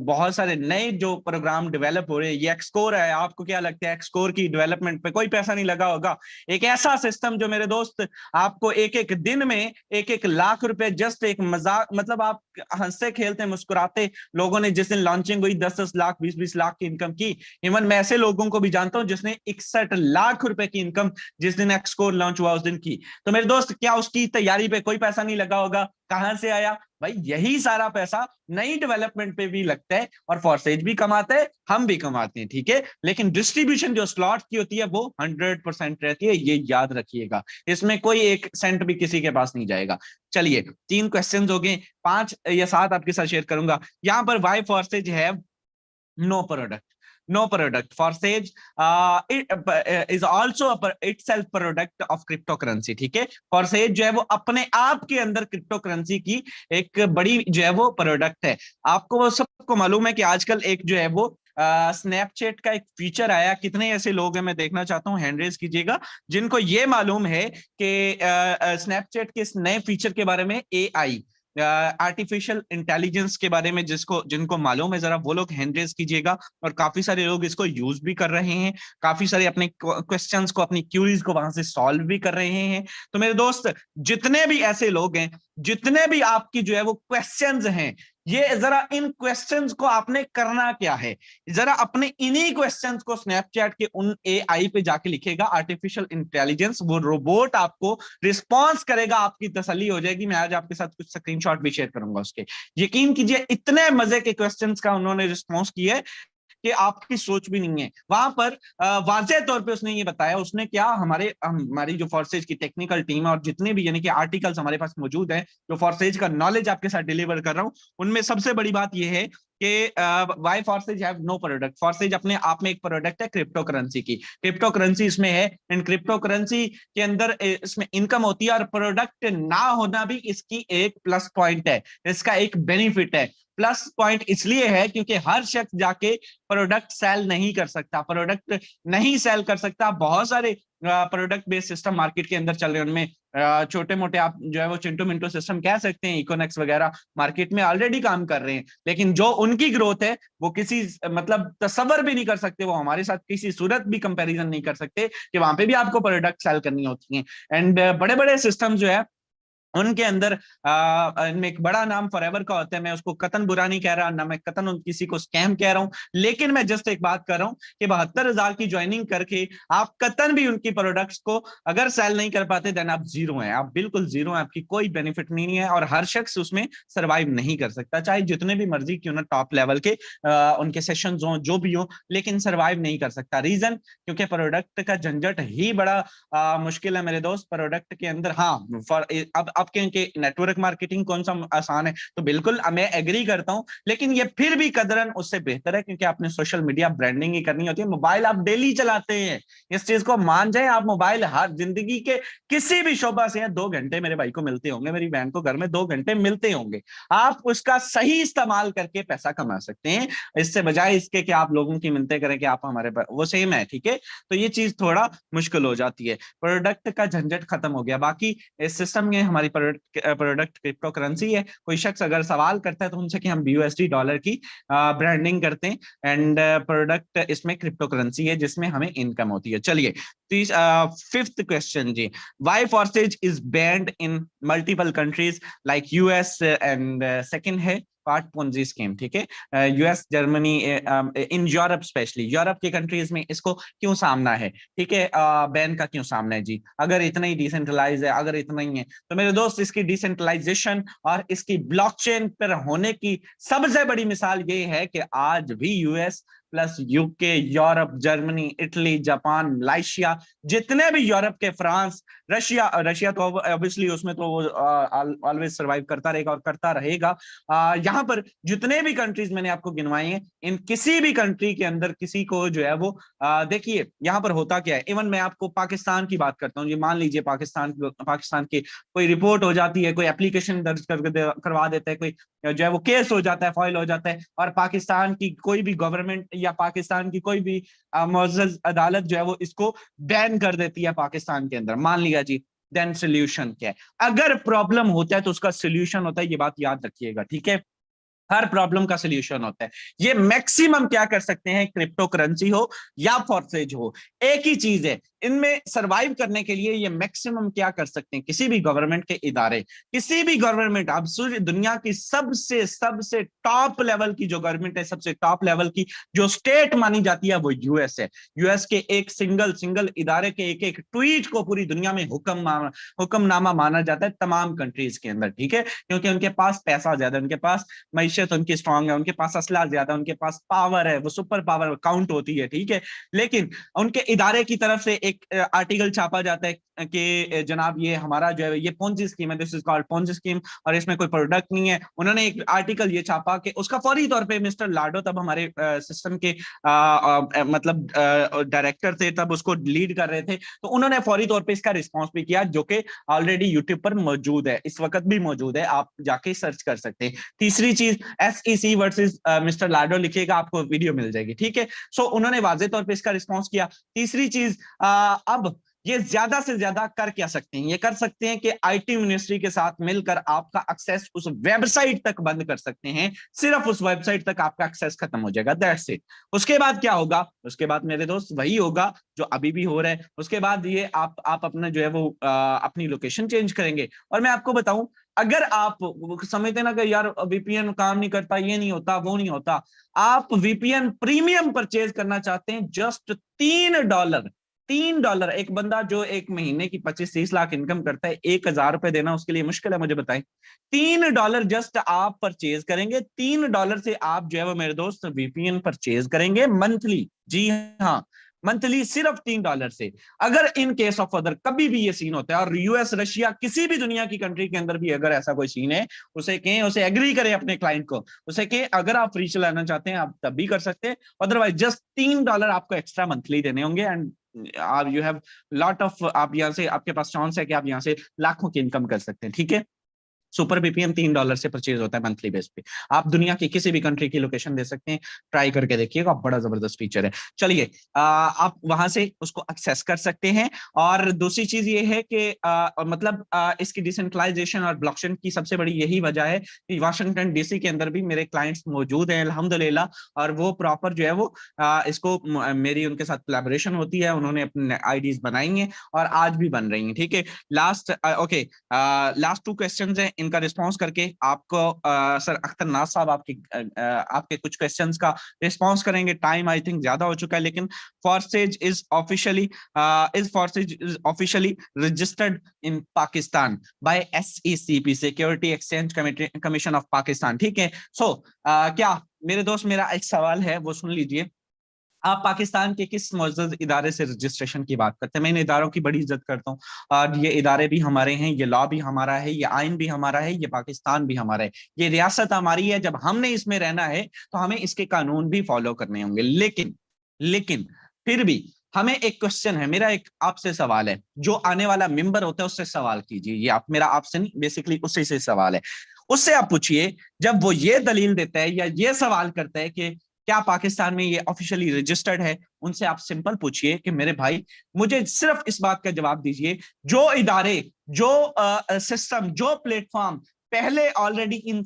बहुत सारे नए जो प्रोग्राम डेवलप हो रहे हैं। ये एक्सकोर है, आपको क्या लगता है एक्सकोर की डेवलपमेंट पे कोई पैसा नहीं लगा होगा? एक ऐसा सिस्टम जो मेरे दोस्त आपको एक एक दिन में 1-1 लाख रुपए, जस्ट एक मजाक, मतलब आप हंसते खेलते मुस्कुराते लोगों ने जिस दिन लॉन्चिंग हुई 10-10 लाख 20-20 लाख की इनकम की। इवन मैं ऐसे लोगों को भी जानता हूं जिसने 61 लाख रुपए की इनकम जिस दिन एक्सकोर लॉन्च हुआ उस दिन की। तो मेरे दोस्त, क्या उसकी तैयारी पे कोई पैसा नहीं लगा होगा? कहां से आया भाई? यही सारा पैसा नई डेवलपमेंट पे भी लगता है, और फॉरसेज भी कमाते हैं, हम भी कमाते हैं, ठीक है। लेकिन डिस्ट्रीब्यूशन जो स्लॉट की होती है वो 100% रहती है, ये याद रखिएगा। इसमें कोई 1 सेंट भी किसी के पास नहीं जाएगा। चलिए, 3 क्वेश्चन हो गए, 5 या 7 आपके साथ शेयर करूंगा। यहां पर why Forsage have no product? No product. Forsage it is also itself product of cryptocurrency, ठीक है। Forsage जो है वो अपने आप के अंदर क्रिप्टो करेंसी की एक बड़ी जो है वो प्रोडक्ट है। आपको वो सबको मालूम है कि आजकल एक जो है वो स्नैपचैट का एक फीचर आया। कितने ऐसे लोग हैं, मैं देखना चाहता हूँ, हैंड रेज कीजिएगा, जिनको ये मालूम है कि स्नैपचैट के इस नए फीचर के बारे में, AI आर्टिफिशियल इंटेलिजेंस के बारे में, जिनको मालूम है जरा वो लोग हैंड रेज कीजिएगा। और काफी सारे लोग इसको यूज भी कर रहे हैं, काफी सारे अपने क्वेश्चंस को, अपनी क्यूरीज को वहां से सॉल्व भी कर रहे हैं। तो मेरे दोस्त, जितने भी ऐसे लोग हैं, जितने भी आपकी जो है वो क्वेश्चंस हैं, ये जरा इन क्वेश्चंस को आपने करना क्या है, जरा अपने इन्हीं क्वेश्चंस को स्नैपचैट के उन AI पे जाके लिखेगा, आर्टिफिशियल इंटेलिजेंस, वो रोबोट आपको रिस्पॉन्स करेगा, आपकी तसल्ली हो जाएगी। मैं आज आपके साथ कुछ स्क्रीनशॉट भी शेयर करूंगा उसके। यकीन कीजिए, इतने मजे के क्वेश्चंस का उन्होंने रिस्पॉन्स किया है कि आपकी सोच भी नहीं है। वहां पर वाज़ेह तौर पे उसने ये बताया, उसने क्या, हमारी जो फोर्सेज की टेक्निकल टीम है और जितने भी यानी कि आर्टिकल्स हमारे पास मौजूद है, जो फोर्सेज का नॉलेज आपके साथ डिलीवर कर रहा हूं, उनमें सबसे बड़ी बात यह है कि why Forsage have no product. Forsage अपने आप में एक प्रोडक्ट है क्रिप्टो करेंसी की। क्रिप्टो करेंसी इसमें है, एंड क्रिप्टो करेंसी के अंदर इसमें इनकम होती है, और प्रोडक्ट ना होना भी इसकी एक प्लस पॉइंट है, इसका एक बेनिफिट है। प्लस पॉइंट इसलिए है क्योंकि हर शख्स जाके प्रोडक्ट सेल नहीं कर सकता, प्रोडक्ट नहीं सेल कर सकता। बहुत सारे प्रोडक्ट बेस्ड सिस्टम मार्केट के अंदर चल रहे हैं, उनमें छोटे मोटे आप जो है वो चिंटू मिंटू सिस्टम कह सकते हैं, इकोनेक्स वगैरह मार्केट में ऑलरेडी काम कर रहे हैं। लेकिन जो उनकी ग्रोथ है वो किसी मतलब तसव्वुर भी नहीं कर सकते, वो हमारे साथ किसी सूरत भी कंपैरिजन नहीं कर सकते कि वहां पे भी आपको प्रोडक्ट सेल करनी होती है। एंड बड़े बड़े सिस्टम जो है उनके अंदर इनमें एक बड़ा नाम फॉरएवर का होता है। मैं उसको कतन बुरा नहीं कह रहा, ना मैं कतन किसी को स्कैम कह रहा हूं, लेकिन मैं जस्ट एक बात कर रहा हूं कि 72,000 की ज्वाइनिंग करके आप कतन भी उनकी प्रोडक्ट्स को अगर सेल नहीं कर पाते, देन आप जीरो हैं, आप बिल्कुल जीरो हैं, आपकी कोई बेनिफिट नहीं है, और हर शख्स उसमें सर्वाइव नहीं कर सकता, चाहे जितने भी मर्जी क्यों ना टॉप लेवल के उनके सेशन हो, जो भी हो, लेकिन सर्वाइव नहीं कर सकता। रीजन, क्योंकि प्रोडक्ट का झंझट ही बड़ा मुश्किल है मेरे दोस्त। प्रोडक्ट के अंदर हाँ, अब के नेटवर्क मार्केटिंग कौन सा आसान है, तो बिल्कुल मैं एग्री करता हूं, लेकिन ये फिर भी कदरन उससे बेहतर है, क्योंकि आपने सोशल मीडिया ब्रांडिंग ही करनी होती है। मोबाइल आप डेली चलाते हैं, इस चीज को मान जाए आप। मोबाइल हर जिंदगी के किसी भी शोबा से 2 घंटे मेरे भाई को मिलते होंगे, मेरी बहन को घर में 2 घंटे मिलते होंगे। आप उसका सही इस्तेमाल करके पैसा कमा सकते हैं, इससे बजाय इसके कि आप लोगों की मिन्नतें करें कि आप हमारे वो सेम है, ठीक है। तो ये चीज थोड़ा मुश्किल हो जाती है। प्रोडक्ट का झंझट खत्म हो गया। बाकी इस सिस्टम में हमारी प्रोडक्ट क्रिप्टो करेंसी है। कोई शख्स अगर सवाल करता है तो उनसे कि हम BUSD डॉलर की ब्रांडिंग करते हैं, एंड प्रोडक्ट इसमें क्रिप्टो करेंसी है जिसमें हमें इनकम होती है। चलिए, फिफ्थ क्वेश्चन जी, why Forsage is banned in multiple countries like US, and second है पार्ट पोंजी स्कीम, ठीक है। US, Germany, in Europe, specially Europe की कंट्रीज में इसको क्यों सामना है, ठीक है, बैन का क्यों सामना है जी? अगर इतना ही डिसेंट्रलाइज है, अगर इतना ही है, तो मेरे दोस्त इसकी डिसेंट्रलाइजेशन और इसकी ब्लॉकचेन पर होने की सबसे बड़ी मिसाल ये है कि आज भी US plus UK, Europe, Germany, Italy, Japan, Malaysia, जितने भी यूरोप के, फ्रांस, रशिया तो ऑब्वियसली उसमें तो वो ऑलवेज सर्वाइव करता रहेगा और करता रहेगा। यहाँ पर जितने भी कंट्रीज मैंने आपको गिनवाई हैं, इन किसी भी कंट्री के अंदर किसी को जो है वो देखिए यहाँ पर होता क्या है। इवन मैं आपको पाकिस्तान की बात करता हूँ जी, मान लीजिए पाकिस्तान की कोई रिपोर्ट हो जाती है, कोई एप्लीकेशन दर्ज करवा देता है, कोई जो है वो केस हो जाता है, फाइल हो जाता है, और पाकिस्तान की कोई भी गवर्नमेंट या पाकिस्तान की कोई भी मुअज़्ज़ज़ अदालत जो है वो इसको बैन कर देती है पाकिस्तान के अंदर, मान लिया जी, देन सोल्यूशन क्या है? अगर प्रॉब्लम होता है तो उसका सोल्यूशन होता है, ये बात याद रखिएगा, ठीक है? हर प्रॉब्लम का सोल्यूशन होता है। ये मैक्सिमम क्या कर सकते हैं, क्रिप्टो करेंसी हो या फॉर्सेज हो, एक ही चीज है। इनमें सरवाइव करने के लिए ये मैक्सिमम क्या कर सकते हैं, किसी भी गवर्नमेंट के इदारे, किसी भी गवर्नमेंट, अब दुनिया की सबसे सबसे टॉप लेवल की जो गवर्नमेंट है, सबसे टॉप लेवल की जो स्टेट मानी जाती है वो यूएस है। यूएस के एक सिंगल इदारे के एक एक ट्वीट को पूरी दुनिया में हुक्मनामा माना जाता है तमाम कंट्रीज के अंदर, ठीक है? क्योंकि उनके पास पैसा ज्यादा, उनके पास मैशत उनकी स्ट्रांग है, उनके पास असला ज्यादा, उनके पास पावर है, वो सुपर पावर काउंट होती है, ठीक है? लेकिन उनके इदारे की तरफ से एक आर्टिकल छापा जाता है कि जनाब ये हमारा जो है ये पोंजी स्कीम है, this is called Ponzi scheme, और इसमें कोई प्रोडक्ट नहीं है। उन्होंने एक आर्टिकल ये छापा कि उसका फौरी तौर पे मिस्टर लाडो, तब हमारे सिस्टम के मतलब डायरेक्टर थे, तब उसको लीड कर रहे थे, तो उन्होंने फौरी तौर पे इसका रिस्पॉन्स भी किया, जो कि ऑलरेडी यूट्यूब पर मौजूद है, इस वक्त भी मौजूद है, आप जाके सर्च कर सकते हैं। तीसरी चीज SEC वर्सेस मिस्टर लाडो लिखिएगा, आपको वीडियो मिल जाएगी, ठीक है? सो उन्होंने वाजे तौर पे इसका रिस्पॉन्स किया। तीसरी चीज, अब ये ज्यादा से ज्यादा कर क्या सकते हैं, ये कर सकते हैं कि IT मिनिस्ट्री के साथ मिलकर आपका एक्सेस उस वेबसाइट तक बंद कर सकते हैं, सिर्फ उस वेबसाइट तक आपका एक्सेस खत्म हो जाएगा, दैट्स इट। उसके बाद क्या होगा? उसके बाद मेरे दोस्त वही होगा जो अभी भी हो रहा है। उसके बाद ये आप अपना जो है वो अपनी लोकेशन चेंज करेंगे। और मैं आपको बताऊं, अगर आप समझते ना कि यार VPN काम नहीं करता, ये नहीं होता, वो नहीं होता, आप VPN प्रीमियम परचेज करना चाहते हैं, जस्ट $3, $3। एक बंदा जो एक महीने की 25-30 लाख इनकम करता है, 1,000 रुपए देना उसके लिए मुश्किल है, मुझे बताएं। $3 जस्ट आप परचेज करेंगे, $3 से आप जो है वो मेरे दोस्त VPN परचेज करेंगे मंथली। जी हाँ, मंथली, सिर्फ $3 से। अगर इन केस ऑफ अदर कभी भी ये सीन होता है, और US, रशिया, किसी भी दुनिया की कंट्री के अंदर भी अगर ऐसा कोई सीन है, उसे कहें, उसे एग्री करें अपने क्लाइंट को, उसे कहें अगर आप फ्री चलाना चाहते हैं आप तब भी कर सकते हैं, अदरवाइज जस्ट $3 आपको एक्स्ट्रा मंथली देने होंगे, एंड आप यू हैव लॉट ऑफ, आप यहाँ से, आपके पास चांस है कि आप यहाँ से लाखों की इनकम कर सकते हैं, ठीक है? सुपर VPN $3 से परचेज होता है मंथली बेस पे। आप दुनिया की किसी भी कंट्री की लोकेशन दे सकते हैं, ट्राई करके देखिएगा, बड़ा जबरदस्त फीचर है। चलिए, आप वहां से उसको एक्सेस कर सकते हैं। और दूसरी चीज ये है कि मतलब इसकी डिसेंट्रलाइजेशन और ब्लॉकचेन की सबसे बड़ी यही वजह है कि वाशिंगटन DC के अंदर भी मेरे क्लाइंट्स मौजूद हैं अल्हम्दुलिल्लाह, और वो प्रॉपर जो है वो इसको मेरी उनके साथ कोलैबोरेशन होती है, उन्होंने अपने IDs बनाई हैं और आज भी बन रही हैं, ठीक है? लास्ट 2 क्वेश्चंस हैं, इनका रिस्पांस करके आपको सर अख्तर नाज साहब आपके कुछ क्वेश्चंस का रिस्पांस करेंगे। टाइम आई थिंक ज्यादा हो चुका है, लेकिन Forsage is officially registered in Pakistan by SECP, security exchange commission of Pakistan, ठीक है? सो क्या मेरे दोस्त, मेरा एक सवाल है वो सुन लीजिए। आप पाकिस्तान के किस मुअज़्ज़ज़ इदारे से रजिस्ट्रेशन की बात करते हैं? मैं इन इदारों की बड़ी इज्जत करता हूँ, और ये इदारे भी हमारे हैं, ये लॉ भी हमारा है, ये आइन भी हमारा है, ये पाकिस्तान भी हमारा है, ये रियासत हमारी है। जब हमने इसमें रहना है तो हमें इसके कानून भी फॉलो करने होंगे। लेकिन फिर भी हमें एक क्वेश्चन है, मेरा एक आपसे सवाल है, जो आने वाला मेंबर होता है उससे सवाल कीजिए, ये आप मेरा आपसे नहीं, बेसिकली उससे से सवाल है। उससे आप पूछिए, जब वो ये दलील देता है या ये सवाल करता है कि क्या पाकिस्तान में ये ऑफिशियली रजिस्टर्ड है, उनसे आप सिंपल पूछिए कि मेरे भाई, मुझे सिर्फ इस बात का जवाब दीजिए, जो इदारे, जो सिस्टम, जो प्लेटफॉर्म पहले ऑलरेडी इन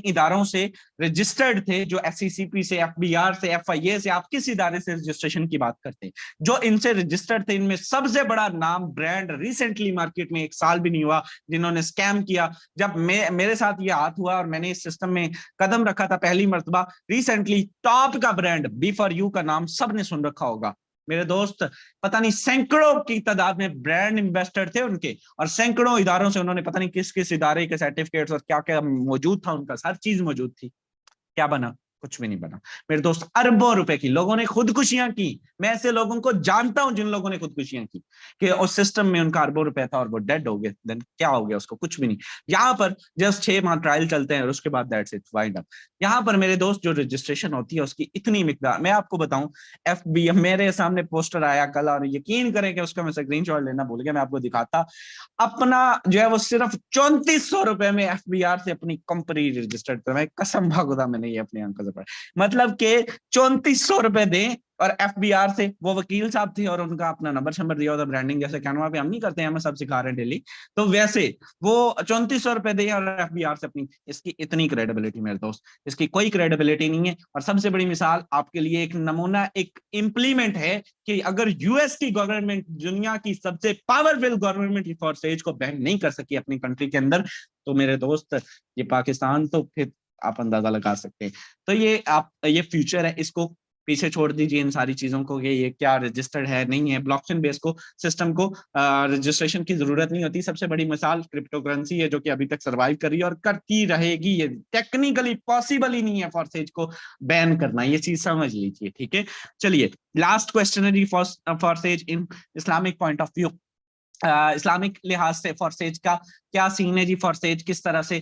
इदारों से रजिस्टर्ड थे, जो SECP से, FBR से, FIA से, आप किस इदारे से रजिस्ट्रेशन की बात करते हैं, जो इनसे रजिस्टर्ड थे, इनमें सबसे बड़ा नाम ब्रांड रिसेंटली मार्केट में 1 साल भी नहीं हुआ जिन्होंने स्कैम किया, जब मेरे साथ ये हाथ हुआ और मैंने इस सिस्टम में कदम रखा था पहली मर्तबा, रिसेंटली टॉप का ब्रांड B4U का नाम सबने सुन रखा होगा मेरे दोस्त, पता नहीं सैकड़ों की तादाद में ब्रांड इन्वेस्टर थे उनके, और सैकड़ों इदारों से उन्होंने पता नहीं किस किस इदारे के सर्टिफिकेट्स और क्या क्या मौजूद था, उनका हर चीज मौजूद थी। क्या बना? कुछ भी नहीं बना मेरे दोस्त। अरबों रुपए की लोगों ने खुदकुशियां की, मैं ऐसे लोगों को जानता हूं जिन लोगों ने खुदकुशियां की, कि उस सिस्टम में उनका अरबों रुपए था और वो डेड हो गए। देन क्या हो गया उसको? कुछ भी नहीं। यहाँ पर जस्ट 6 माह ट्रायल चलते हैं और उसके बाद दैट्स इट, वाइंड अप। यहाँ पर मेरे दोस्त जो रजिस्ट्रेशन होती है उसकी इतनी मिकदार, मैं आपको बताऊं, FB मेरे सामने पोस्टर आया कल, और यकीन करें कि उसका मैं स्क्रीनशॉट लेना भूल गया, मैं आपको दिखाता, अपना जो है वो सिर्फ 3400 रुपए में FBR से अपनी कंपनी रजिस्टर्ड कर, कसम भागुदा मैंने ये अपनी आंखों नजर पड़ा, मतलब के 3400 रुपए दें और एफबीआर से, वो वकील साहब थे और उनका अपना नंबर शंबर दिया होता, ब्रांडिंग जैसे कैनवा पे हम नहीं करते हैं, हमें सब सिखा रहे हैं डेली, तो वैसे वो 3400 रुपए दें और एफबीआर से अपनी, इसकी इतनी क्रेडिबिलिटी मेरे दोस्त, इसकी कोई क्रेडिबिलिटी नहीं है। और सबसे बड़ी मिसाल आपके लिए एक नमूना, एक इंप्लीमेंट है कि अगर यूएस की गवर्नमेंट, दुनिया की सबसे पावरफुल गवर्नमेंट फॉरसेज को बैन नहीं कर सकी अपनी कंट्री के अंदर, तो मेरे दोस्त ये पाकिस्तान, तो फिर आप अंदाजा लगा सकते हैं। तो ये आप, ये फ्यूचर है, इसको पीछे छोड़ दीजिए इन सारी चीजों को, ये क्या रजिस्टर्ड है नहीं है, ब्लॉकचेन बेस को सिस्टम को रजिस्ट्रेशन की जरूरत नहीं होती। सबसे बड़ी मिसाल क्रिप्टो करेंसी है जो कि अभी तक सर्वाइव कर रही है और करती रहेगी, ये टेक्निकली पॉसिबल ही नहीं है फॉरसेज को बैन करना, ये चीज समझ लीजिए, ठीक है। चलिए लास्ट क्वेश्चन है जी, Forsage in Islamic point of view, Islamic लिहाज से फॉरसेज का क्या सीन है जी, फॉरसेज किस तरह से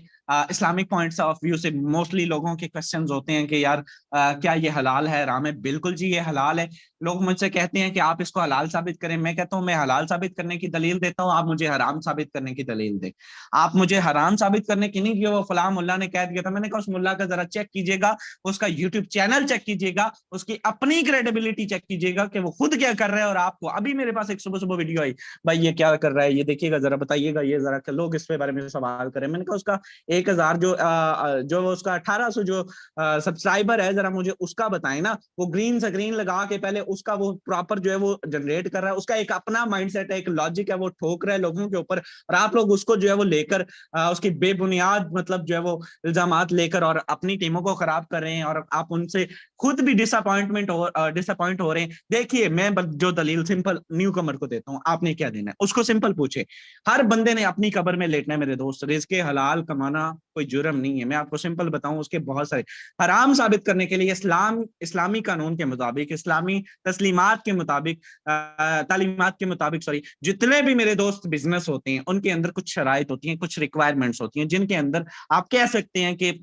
इस्लामिक पॉइंट्स ऑफ व्यू से, मोस्टली लोगों के क्वेश्चंस होते हैं कि यार क्या ये हलाल है, हराम है? बिल्कुल जी ये हलाल है। लोग मुझसे कहते हैं कि आप इसको हलाल साबित करें, मैं कहता हूं मैं हलाल साबित करने की दलील देता हूं, आप मुझे हराम साबित करने की दलील दें। आप मुझे हराम साबित करने की नहीं, वो फलां मुल्ला ने कह दिया था, मैंने कहा उस मुल्ला का जरा चेक कीजिएगा, उसका यूट्यूब चैनल चेक कीजिएगा, उसकी अपनी क्रेडिबिलिटी चेक कीजिएगा कि वो खुद क्या कर रहा है। और आपको अभी मेरे पास एक सुबह सुबह वीडियो आई, भाई ये क्या कर रहा है, ये देखिएगा जरा, बताइएगा ये जरा, लोग इस पे बारे में सवाल करें। मैंने कहा उसका 1000 जो उसका 1800 जो सब्सक्राइबर है, जरा मुझे उसका बताएं ना, वो ग्रीन स्क्रीन लगा के पहले उसका वो प्रॉपर जो है वो जनरेट कर रहा है, उसका एक अपना माइंडसेट है, एक लॉजिक है, वो ठोक रहा है लोगों के ऊपर, और आप लोग उसको जो है वो लेकर उसकी बेबुनियाद मतलब जो है वो इल्जामात लेकर और अपनी टीमों को खराब कर रहे हैं, और आप उनसे खुद भी डिसअपॉइंट हो रहे हैं। देखिए मैं जो दलील सिंपल न्यू कमर को देता हूँ, आपने क्या देना है उसको सिंपल पूछे। हर बंदे ने अपनी कब्र में लेटना है मेरे दोस्त, रिज़्क़े हलाल कमाना कोई जुर्म नहीं है। मैं आपको सिंपल बताऊं, उसके बहुत सारे हराम साबित करने के लिए इस्लामी कानून के मुताबिक, इस्लामी तस्लीमात के मुताबिक, तालीमात के मुताबिक, सॉरी, जितने भी मेरे दोस्त बिजनेस होते हैं उनके अंदर कुछ शराइत होती हैं, कुछ रिक्वायरमेंट्स होती हैं, जिनके अंदर आप कह सकते हैं कि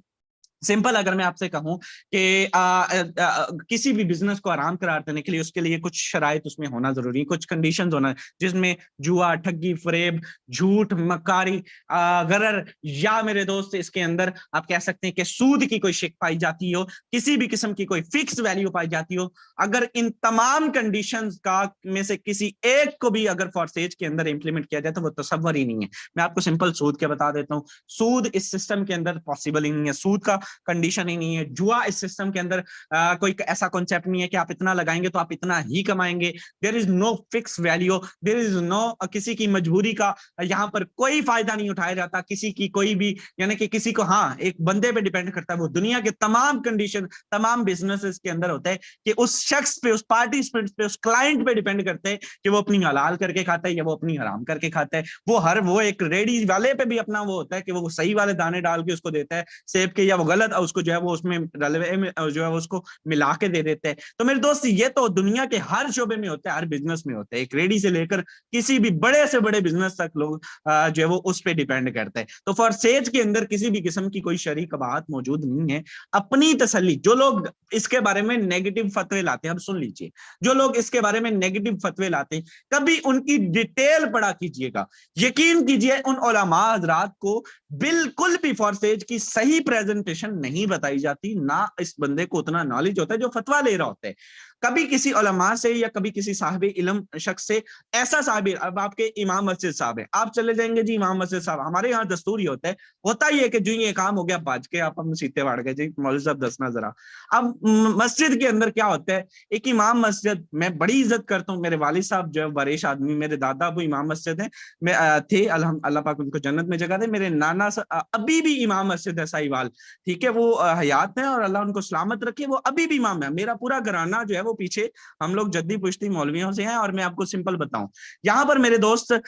सिंपल अगर मैं आपसे कहूं कि किसी भी बिजनेस को आराम करार देने के लिए उसके लिए कुछ शराइत उसमें होना जरूरी है, कुछ कंडीशंस होना, जिसमें जुआ, ठगी, फरेब, झूठ, मक्कारी, गरर, या मेरे दोस्त इसके अंदर आप कह सकते हैं कि सूद की कोई शिक पाई जाती हो, किसी भी किस्म की कोई फिक्स वैल्यू पाई जाती हो। अगर इन तमाम कंडीशंस का में से किसी एक को भी अगर फॉरसेज के अंदर इंप्लीमेंट किया जाए तो वो तसव्वुर ही नहीं है। मैं आपको सिंपल सूद क्या बता देता हूँ, सूद इस सिस्टम के अंदर पॉसिबल ही नहीं है, सूद का कंडीशन ही नहीं है। जुआ इस सिस्टम के अंदर कोई ऐसा कॉन्सेप्ट नहीं है कि आप इतना लगाएंगे तो आप इतना ही कमाएंगे। There is no fix value, there is no, किसी की मजबूरी का यहाँ पर कोई फायदा नहीं उठाया जाता, किसी की कोई भी, यानी कि किसी को, हाँ एक बंदे पे डिपेंड करता है, वो दुनिया के तमाम कंडीशन, तमाम बिजनेसेस के अंदर होता है कि उस शख्स पे, उस पार्टिसिपेंट पे, उस क्लाइंट पे डिपेंड करते हैं कि वो अपनी हलाल करके खाता है या वो अपनी हराम करके खाता है। वो एक रेडी वाले पे भी अपना वो होता है कि वो सही वाले दाने डाल के उसको देता है सेब के, या वो गलत उसको जो है वो उसमें रलवे में जो है उसको मिला के दे देते हैं। तो मेरे दोस्त ये तो दुनिया के हर शोबे में होता है, हर बिजनेस में होता है, एक रेडी से लेकर किसी भी बड़े से बड़े बिजनेस तक लोग जो है वो उस पे डिपेंड करते हैं। तो फॉरसेज के अंदर किसी भी किस्म की कोई शरई कबाहत मौजूद नहीं है। अपनी तसल्ली, जो लोग इसके बारे में नेगेटिव फतवे लाते हैं, अब सुन लीजिए, जो लोग इसके बारे में नेगेटिव फतवे लाते हैं, कभी उनकी डिटेल पढ़ा कीजिएगा। यकीन कीजिए उन उलमा हजरात को बिल्कुल भी फॉरसेज की सही प्रेजेंटेशन नहीं बताई जाती, ना इस बंदे को उतना नॉलेज होता है जो फतवा ले रहा होता है। कभी किसी उलमा से या कभी किसी साहिब इल्म शख्स से, ऐसा साहिब, अब आपके इमाम मस्जिद साहब है, आप चले जाएंगे जी इमाम मस्जिद साहब, हमारे यहाँ दस्तूर ही होता ही है कि जो ये काम हो गया बाज के आप हम सीते वाड़ गए जी, मौलवी साहब दसना जरा। अब मस्जिद के अंदर क्या होता है, एक इमाम मस्जिद, मैं बड़ी इज्जत करता हूँ, मेरे वालिद साहब जो है बरेश आदमी, मेरे दादा अबू इमाम मस्जिद है, मैं थे, अल्लाह पाक उनको जन्नत में जगह दे। मेरे नाना अभी भी इमाम मस्जिद है साहिवाल, ठीक है, वो हयात है और अल्लाह उनको सलामत रखे, वो अभी भी इमाम है। मेरा पूरा घराना जो है वो पीछे, हम लोग जद्दी पुश्ती मौलवियों से हैं। और मैं आपको सिंपल बताऊं, यहाँ पर मेरे दोस्त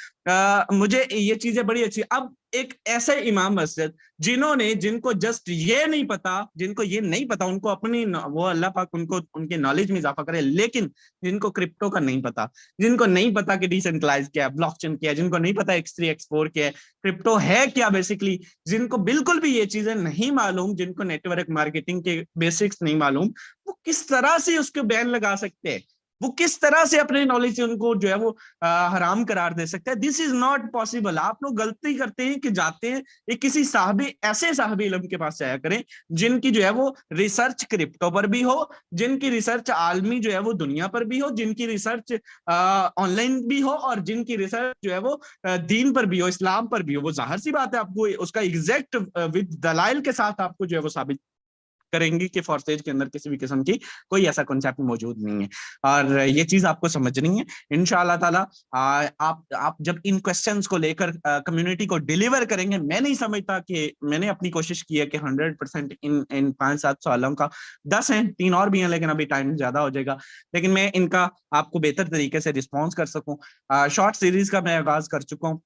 मुझे ये चीजें बड़ी अच्छी, अब एक ऐसे इमाम मस्जिद जिनको जस्ट ये नहीं पता, जिनको ये नहीं पता, उनको अपनी, वो अल्लाह पाक उनको उनके नॉलेज में इजाफा करे, लेकिन जिनको क्रिप्टो का नहीं पता, जिनको नहीं पता कि डिसेंट्रलाइज क्या है, ब्लॉकचेन क्या है, जिनको नहीं पता X3 X4 क्या है, क्रिप्टो है क्या बेसिकली, जिनको बिल्कुल भी ये चीजें नहीं मालूम, जिनको नेटवर्क मार्केटिंग के बेसिक्स नहीं मालूम, वो किस तरह से उसको बैन लगा सकते हैं? वो किस तरह से अपने नॉलेज से उनको जो है वो हराम करार दे सकता है। This is not possible. आप लोग गलती करते हैं कि जाते हैं एक किसी साहबी, ऐसे साहबी इल्म के पास जाया करें जिनकी जो है वो रिसर्च क्रिप्टो पर भी हो, जिनकी रिसर्च आलमी जो है वो दुनिया पर भी हो, जिनकी रिसर्च ऑनलाइन भी हो, और जिनकी रिसर्च जो है वो दीन पर भी हो, इस्लाम पर भी हो। वो जाहिर सी बात है आपको उसका एग्जैक्ट विद दलाइल के साथ आपको जो है वो साबित करेंगी कि फॉरसेज के अंदर किसी भी किस्म की कोई ऐसा कॉन्सेप्ट मौजूद नहीं है। और ये चीज आपको समझनी है इंशाअल्लाह ताला। आप जब इन क्वेश्चंस को लेकर कम्युनिटी को डिलीवर करेंगे, मैं नहीं समझता कि मैंने अपनी कोशिश की है कि 100% इन 5-7 सवालों का 10 हैं, 3 और भी हैं, लेकिन अभी टाइम ज्यादा हो जाएगा, लेकिन मैं इनका आपको बेहतर तरीके से रिस्पॉन्स कर सकूं। शॉर्ट सीरीज का मैं आगाज कर चुका हूँ।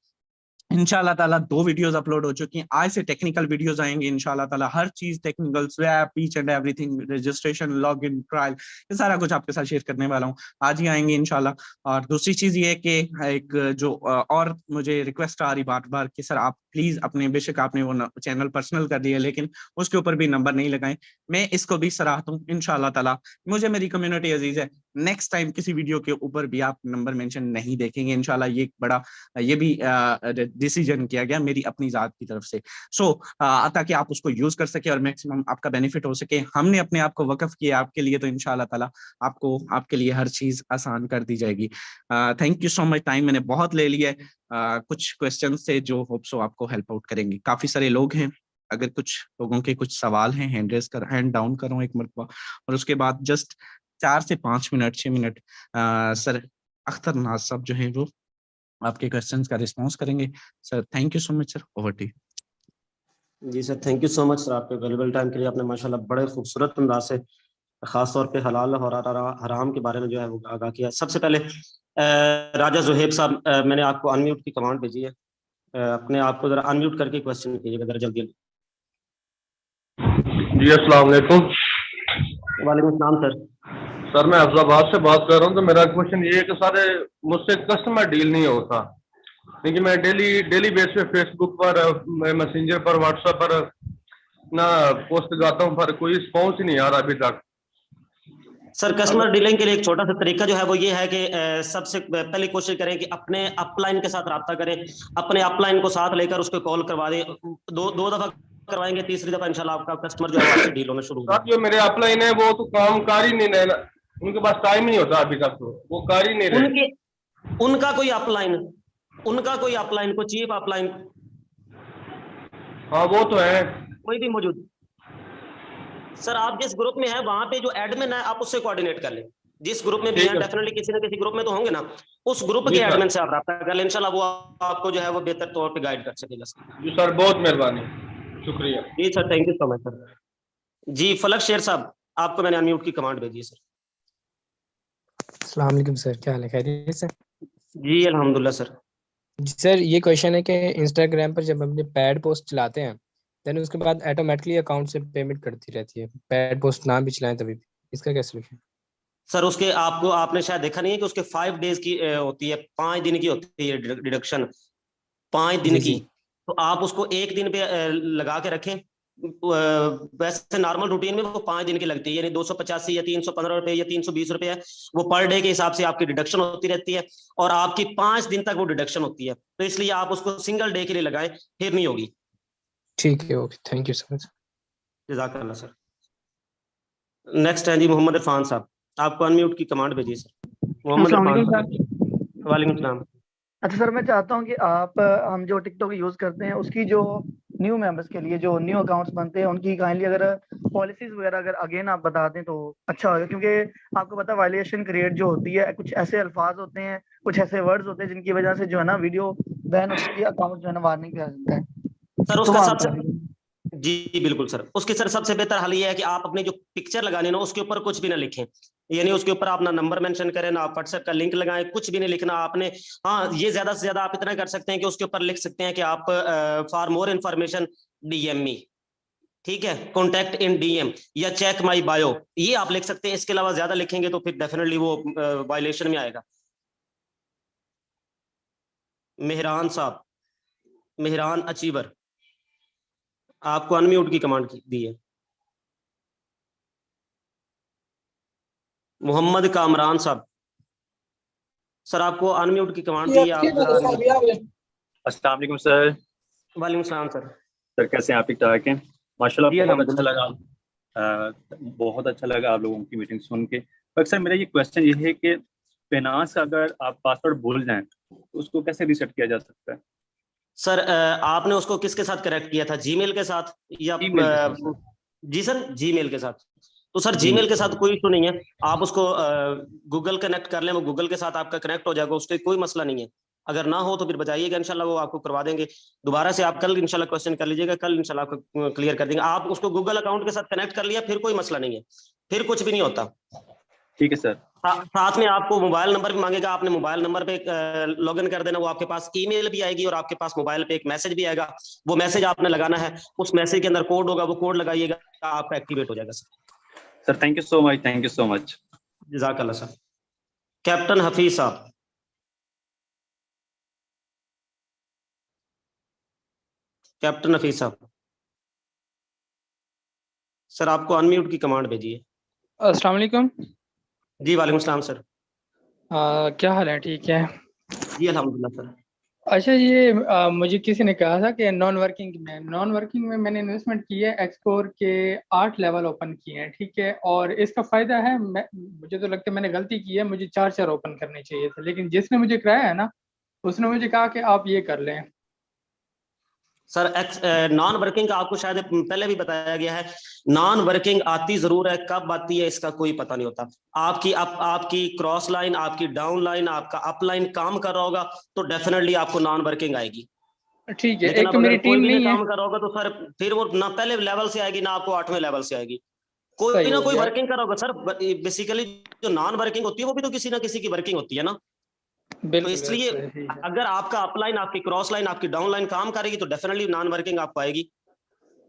इंशाल्लाह ताला 2 वीडियोस अपलोड हो चुकी हैं, आज से टेक्निकल वीडियोस आएंगे इंशाल्लाह ताला। हर चीज technical, swap, each and everything, registration, login, trial, ये सारा कुछ आपके साथ शेयर करने वाला हूँ, आज ही आएंगे इंशाल्लाह। और दूसरी चीज ये है कि एक जो और मुझे रिक्वेस्ट आ रही बार बार कि सर आप प्लीज अपने, बेशक आपने वो चैनल पर्सनल कर दिया लेकिन उसके ऊपर भी नंबर नहीं लगाए, मैं इसको भी सराहता हूँ इंशाल्लाह ताला। मुझे मेरी कम्युनिटी अजीज है, नेक्स्ट टाइम किसी वीडियो के ऊपर भी आप नंबर मेंशन नहीं देखेंगे इंशाल्लाह। ये बड़ा, ये भी डिसीजन किया गया मेरी अपनी जात की तरफ से। सो ताकि आप उसको यूज कर सके और मैक्सिमम आपका बेनिफिट हो सके। हमने अपने आप को वक्फ किया आपके लिए, तो इंशाल्लाह ताला आपको, आपके लिए हर चीज आसान कर दी जाएगी। Thank you so much, time मैंने बहुत ले लिया है। कुछ क्वेश्चन से जो होप सो आपको हेल्प आउट करेंगे। काफी सारे लोग हैं, अगर कुछ लोगों के कुछ सवाल हैं, हैंड डाउन करो एक मरतबा, और उसके बाद जस्ट 4 से 5 minute, 6 minute sir Akhtar Naz साहब जो है वो आपके क्वेश्चंस का रिस्पांस करेंगे। Sir thank you so much sir, over to you. जी sir, thank you so much sir, आपके वैल्यूबल टाइम के लिए। आपने माशाल्लाह बड़े खूबसूरत अंदाज से खास तौर पे हलाल और हराम के बारे में जो है वो आगाह किया। सबसे पहले राजा जुहेब साहब, मैंने आपको अनम्यूट की कमांड भेजी है, अपने आप को जरा अनम्यूट करके क्वेश्चन कीजिएगा जरा जल्दी। जी अस्सलाम वालेकुम। वालेकुम सलाम सर। सर मैं अफजाबाद से बात कर रहा हूँ। तो मेरा क्वेश्चन ये है कि सारे मुझसे कस्टमर डील नहीं होता, क्योंकि मैं डेली बेस पे फेसबुक पर, मैसेंजर पर, व्हाट्सएप पर ना पोस्ट लगाता हूँ, पर कोई रिस्पॉन्स ही नहीं आ रहा अभी तक। सर कस्टमर डीलिंग के लिए एक छोटा सा तरीका जो है वो ये है कि सबसे पहले कोशिश करें कि अपने अपलाइन के साथ रब्ता करें, अपने अपलाइन को साथ लेकर उसको कॉल करवा दें। दो दफा करवाएंगे, तीसरी दफा इंशाल्लाह आपका कस्टमर जो है आपसे डील होना शुरू होगा। जो मेरे अपलाइन है वो तो काम कर ही नहीं रहे, उनके पास टाइम नहीं होता अभी तक, तो वो कर ही नहीं रहे। उनका कोई अपलाइन, कोई चीफ अपलाइन, हाँ वो तो है, कोई भी मौजूद। सर आप जिस ग्रुप में है वहां पे जो एडमिन है आप उससे कोऑर्डिनेट कर लें। जिस ग्रुप में भी हैं, डेफिनेटली किसी ना किसी ग्रुप में तो होंगे ना, उस ग्रुप के एडमिन से आप रब्ता कर लें, इंशाल्लाह वो आपको जो है वो बेहतर तौर पे गाइड कर सकेगा। जी सर बहुत मेहरबानी, शुक्रिया। जी sir, thank you so much sir. जी फलक शेर साहब, आपको मैंने अनम्यूट की कमांड भेजी है सर। अस्सलाम वालेकुम सर, क्या हाल है, खैरियत से? जी अल्हम्दुलिल्लाह सर। जी सर, ये क्वेश्चन है कि इंस्टाग्राम पर जब अपने पैड पोस्ट चलाते हैं देन उसके बाद ऑटोमेटिकली अकाउंट से पेमेंट करती रहती है, पैड पोस्ट ना भी चलाएं तभी भी, इसका क्या सोल्यूशन? सर उसके आपने शायद देखा नहीं है कि उसके 5 डेज की होती है, 5 दिन की होती है डिडक्शन, 5 दिन की। तो आप उसको 1 दिन पे लगा के रखें। वैसे नॉर्मल रूटीन में वो 5 दिन की लगती है, यानी 285 या 315 रुपए या 320 रुपए है, वो पर डे के हिसाब से आपकी डिडक्शन होती रहती है, और आपकी 5 दिन तक वो डिडक्शन होती है। तो इसलिए आप उसको सिंगल डे के लिए लगाएं, फिर नहीं होगी। ठीक है, okay, thank you so much. जज़ाकल्लाह सर। नेक्स्ट है जी मोहम्मद इरफान साहब, आपको अनम्यूट की कमांड भेजिए सर। मोहम्मद इरफान। वालेकुम सलाम। अच्छा सर, मैं चाहता हूँ कि आप, हम जो टिकटॉक यूज करते हैं उसकी जो न्यू मेंबर्स के लिए जो न्यू अकाउंट्स बनते हैं उनकी काइंडली अगर पॉलिसीज वगैरह अगर अगेन आप बता दें तो अच्छा होगा, क्योंकि आपको पता है वायलेशन क्रिएट जो होती है, कुछ ऐसे अल्फाज होते हैं, कुछ ऐसे वर्ड्स होते हैं जिनकी वजह से जो है ना वीडियो बैन हो सकती है, अकाउंट जो है ना वार्निंग पे आ जाता है। सर उसका सबसे, जी बिल्कुल सर, उसके सर सबसे बेहतर हल ये है कि आप अपनी जो पिक्चर लगानी ना उसके ऊपर कुछ भी ना लिखें, यानी उसके ऊपर अपना नंबर मेंशन करें ना, आप व्हाट्सएप का लिंक लगाएं, कुछ भी नहीं लिखना आपने। हाँ ये ज्यादा से ज्यादा आप इतना कर सकते हैं कि उसके ऊपर लिख सकते हैं कि आप फॉर मोर इन्फॉर्मेशन DM मी, ठीक है, कॉन्टैक्ट इन DM या चेक माई बायो, ये आप लिख सकते हैं। इसके अलावा ज्यादा लिखेंगे तो फिर डेफिनेटली वो वायलेशन में आएगा। मेहरान साहब, मेहरान अचीवर, आपको अनम्यूट की कमांड दी है। मोहम्मद कामरान साहब, सर आपको अनम्यूट की कमांड दी है, आप अस्सलाम वालेकुम सर। वालेकुम सलाम सर। सर कैसे हैं आप? ठीक ठाक हैं? माशाल्लाह जी, बहुत अच्छा अल्हम्दुलिल्लाह। लगा। बहुत अच्छा लगा आप लोगों की मीटिंग सुन के। पर सर मेरा ये क्वेश्चन ये है कि फाइनेंस का अगर आप पासवर्ड भूल जाएं तो उसको कैसे रीसेट किया जा सकता है? सर आपने उसको किसके साथ कनेक्ट किया था, जीमेल के साथ या ईमेल के साथ सर। जी सर, जीमेल के साथ। तो सर जी जीमेल के साथ कोई इशू नहीं है, आप उसको गूगल कनेक्ट कर लें, वो गूगल के साथ आपका कनेक्ट हो जाएगा, उससे कोई मसला नहीं है। अगर ना हो तो फिर बताइएगा, इंशाल्लाह वो आपको करवा देंगे। दोबारा से आप कल इंशाल्लाह क्वेश्चन कर लीजिएगा, कल इंशाल्लाह आपको क्लियर कर देंगे। आप उसको गूगल अकाउंट के साथ कनेक्ट कर लिया, फिर कोई मसला नहीं है, फिर कुछ भी नहीं होता। ठीक है सर। साथ में आपको मोबाइल नंबर भी मांगेगा, आपने मोबाइल नंबर पे लॉगिन कर देना, वो आपके पास ईमेल भी आएगी और आपके पास मोबाइल पे एक मैसेज भी आएगा, वो मैसेज आपने लगाना है, उस मैसेज के अंदर कोड होगा, वो कोड लगाइएगा, आपका एक्टिवेट हो जाएगा sir. Sir thank you so much, thank you so much. जज़ाकल्लाह sir. Captain Hafeez Sahab. Captain Hafeez साहब सर, आपको अनम्यूट की कमांड भेजी है। अस्सलाम वालेकुम। जी वालेकुम सलाम सर। क्या हाल है? ठीक है। जी अल्हम्दुलिल्लाह सर। अच्छा, ये मुझे किसी ने कहा था कि नॉन वर्किंग में मैंने इन्वेस्टमेंट की है, एक्सकोर के 8 लेवल ओपन किए हैं, ठीक है, और इसका फायदा है, मुझे तो लगता है मैंने गलती की है, मुझे 4 ओपन करने चाहिए थे, लेकिन जिसने मुझे कराया है ना, उसने मुझे कहा कि आप ये कर लें। सर नॉन वर्किंग का आपको शायद पहले भी बताया गया है, नॉन वर्किंग आती जरूर है, कब आती है इसका कोई पता नहीं होता। आपकी क्रॉस लाइन, आपकी डाउन लाइन, आपका अप लाइन काम कर रहा होगा तो डेफिनेटली आपको नॉन वर्किंग आएगी। ठीक है, लेकिन एक अब तो अगर मेरी कोई टीम भी नहीं नहीं है। काम कर रहा होगा तो सर फिर वो ना पहले लेवल से आएगी, ना आपको 8वें लेवल से आएगी। कोई सही ना हो कोई गया। वर्किंग कर रहा होगा सर। बेसिकली जो नॉन वर्किंग होती है वो भी तो किसी ना किसी की वर्किंग होती है ना। तो बिल्कुल इसलिए सही है। अगर आपका अपलाइन, आपकी क्रॉस लाइन, आपकी डाउन लाइन काम करेगी तो डेफिनेटली नॉन वर्किंग आपको आएगी।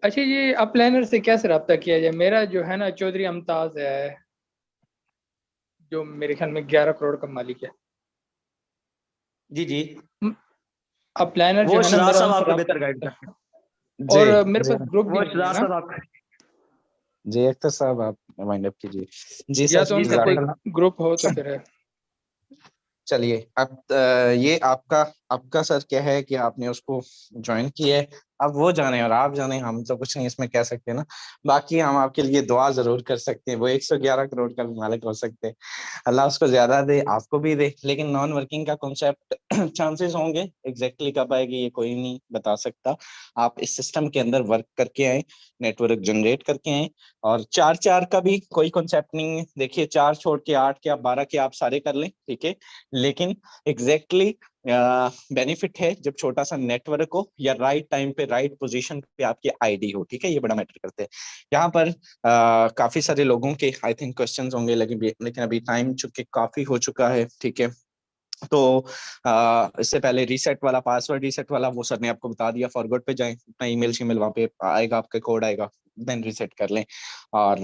अच्छा, ये अपलाइनर से कैसे रब्ता किया जाए? मेरा जो है ना, चौधरी अमताज है, जो मेरे ख्याल में 11 करोड़ का मालिक है। जी जी, अपलाइनर जो वो है ना, शहजाद मेरा साहब उनसे आपको रब्ता बेहतर नहीं गाइड होता, करते हैं। और जी मेरे जी पास ग्रुप भी वो नहीं है शहजाद ना, साहब आप जी अख्तर साहब आप वाइंड अप कीजिए। जी या सर, तो जी उनका सर कोई जज़ाकल्लाह। ग्रुप हो तो फिर है। चलिए अब ये आपका आपका सर क्या है कि आपने उसको ज्वाइन किया है, अब वो जाने और आप जाने, हम तो कुछ नहीं इसमें कह सकते ना। बाकी हम आपके लिए दुआ जरूर कर सकते हैं, वो 111 करोड़ का भी मालिक हो सकते हैं, अल्लाह उसको ज्यादा दे, आपको भी दे। लेकिन नॉन वर्किंग का कॉन्सेप्ट चांसेस होंगे, एग्जैक्टली कब आएगी ये कोई नहीं बता सकता। आप इस सिस्टम के अंदर वर्क करके आए, नेटवर्क जनरेट करके आए, और 4 का भी कोई कॉन्सेप्ट नहीं है। देखिए 4 छोड़ के 8 के आप 12 के आप सारे कर लें, ठीक है, लेकिन एग्जैक्टली बेनिफिट है जब छोटा सा नेटवर्क हो या राइट टाइम पे राइट पोजीशन पे आपकी आईडी हो, ठीक है, ये बड़ा मैटर करते हैं। यहाँ पर काफी सारे लोगों के आई थिंक क्वेश्चंस होंगे, लेकिन अभी टाइम चुके काफी हो चुका है, ठीक है। तो इससे पहले रीसेट वाला, पासवर्ड रीसेट वाला, वो सर ने आपको बता दिया, फॉरवर्ड पे जाएं, अपना ईमेल शीमेल वहाँ पे आएगा, आपका कोड आएगा, देन रीसेट कर लें। और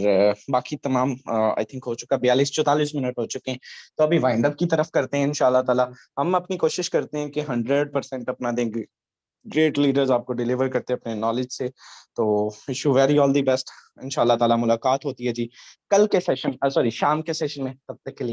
बाकी तमाम आई थिंक हो चुका, 42-44 मिनट हो चुके हैं, तो अभी वाइंड अप की तरफ करते हैं इंशाल्लाह ताला। हम अपनी कोशिश करते हैं कि 100% अपना देंगे, ग्रेट लीडर्स आपको डिलीवर करते हैं अपने नॉलेज से। तो wish you very all the best, इंशाल्लाह ताला मुलाकात होती है जी कल के सेशन, सॉरी शाम के सेशन में, तब तक के लिए।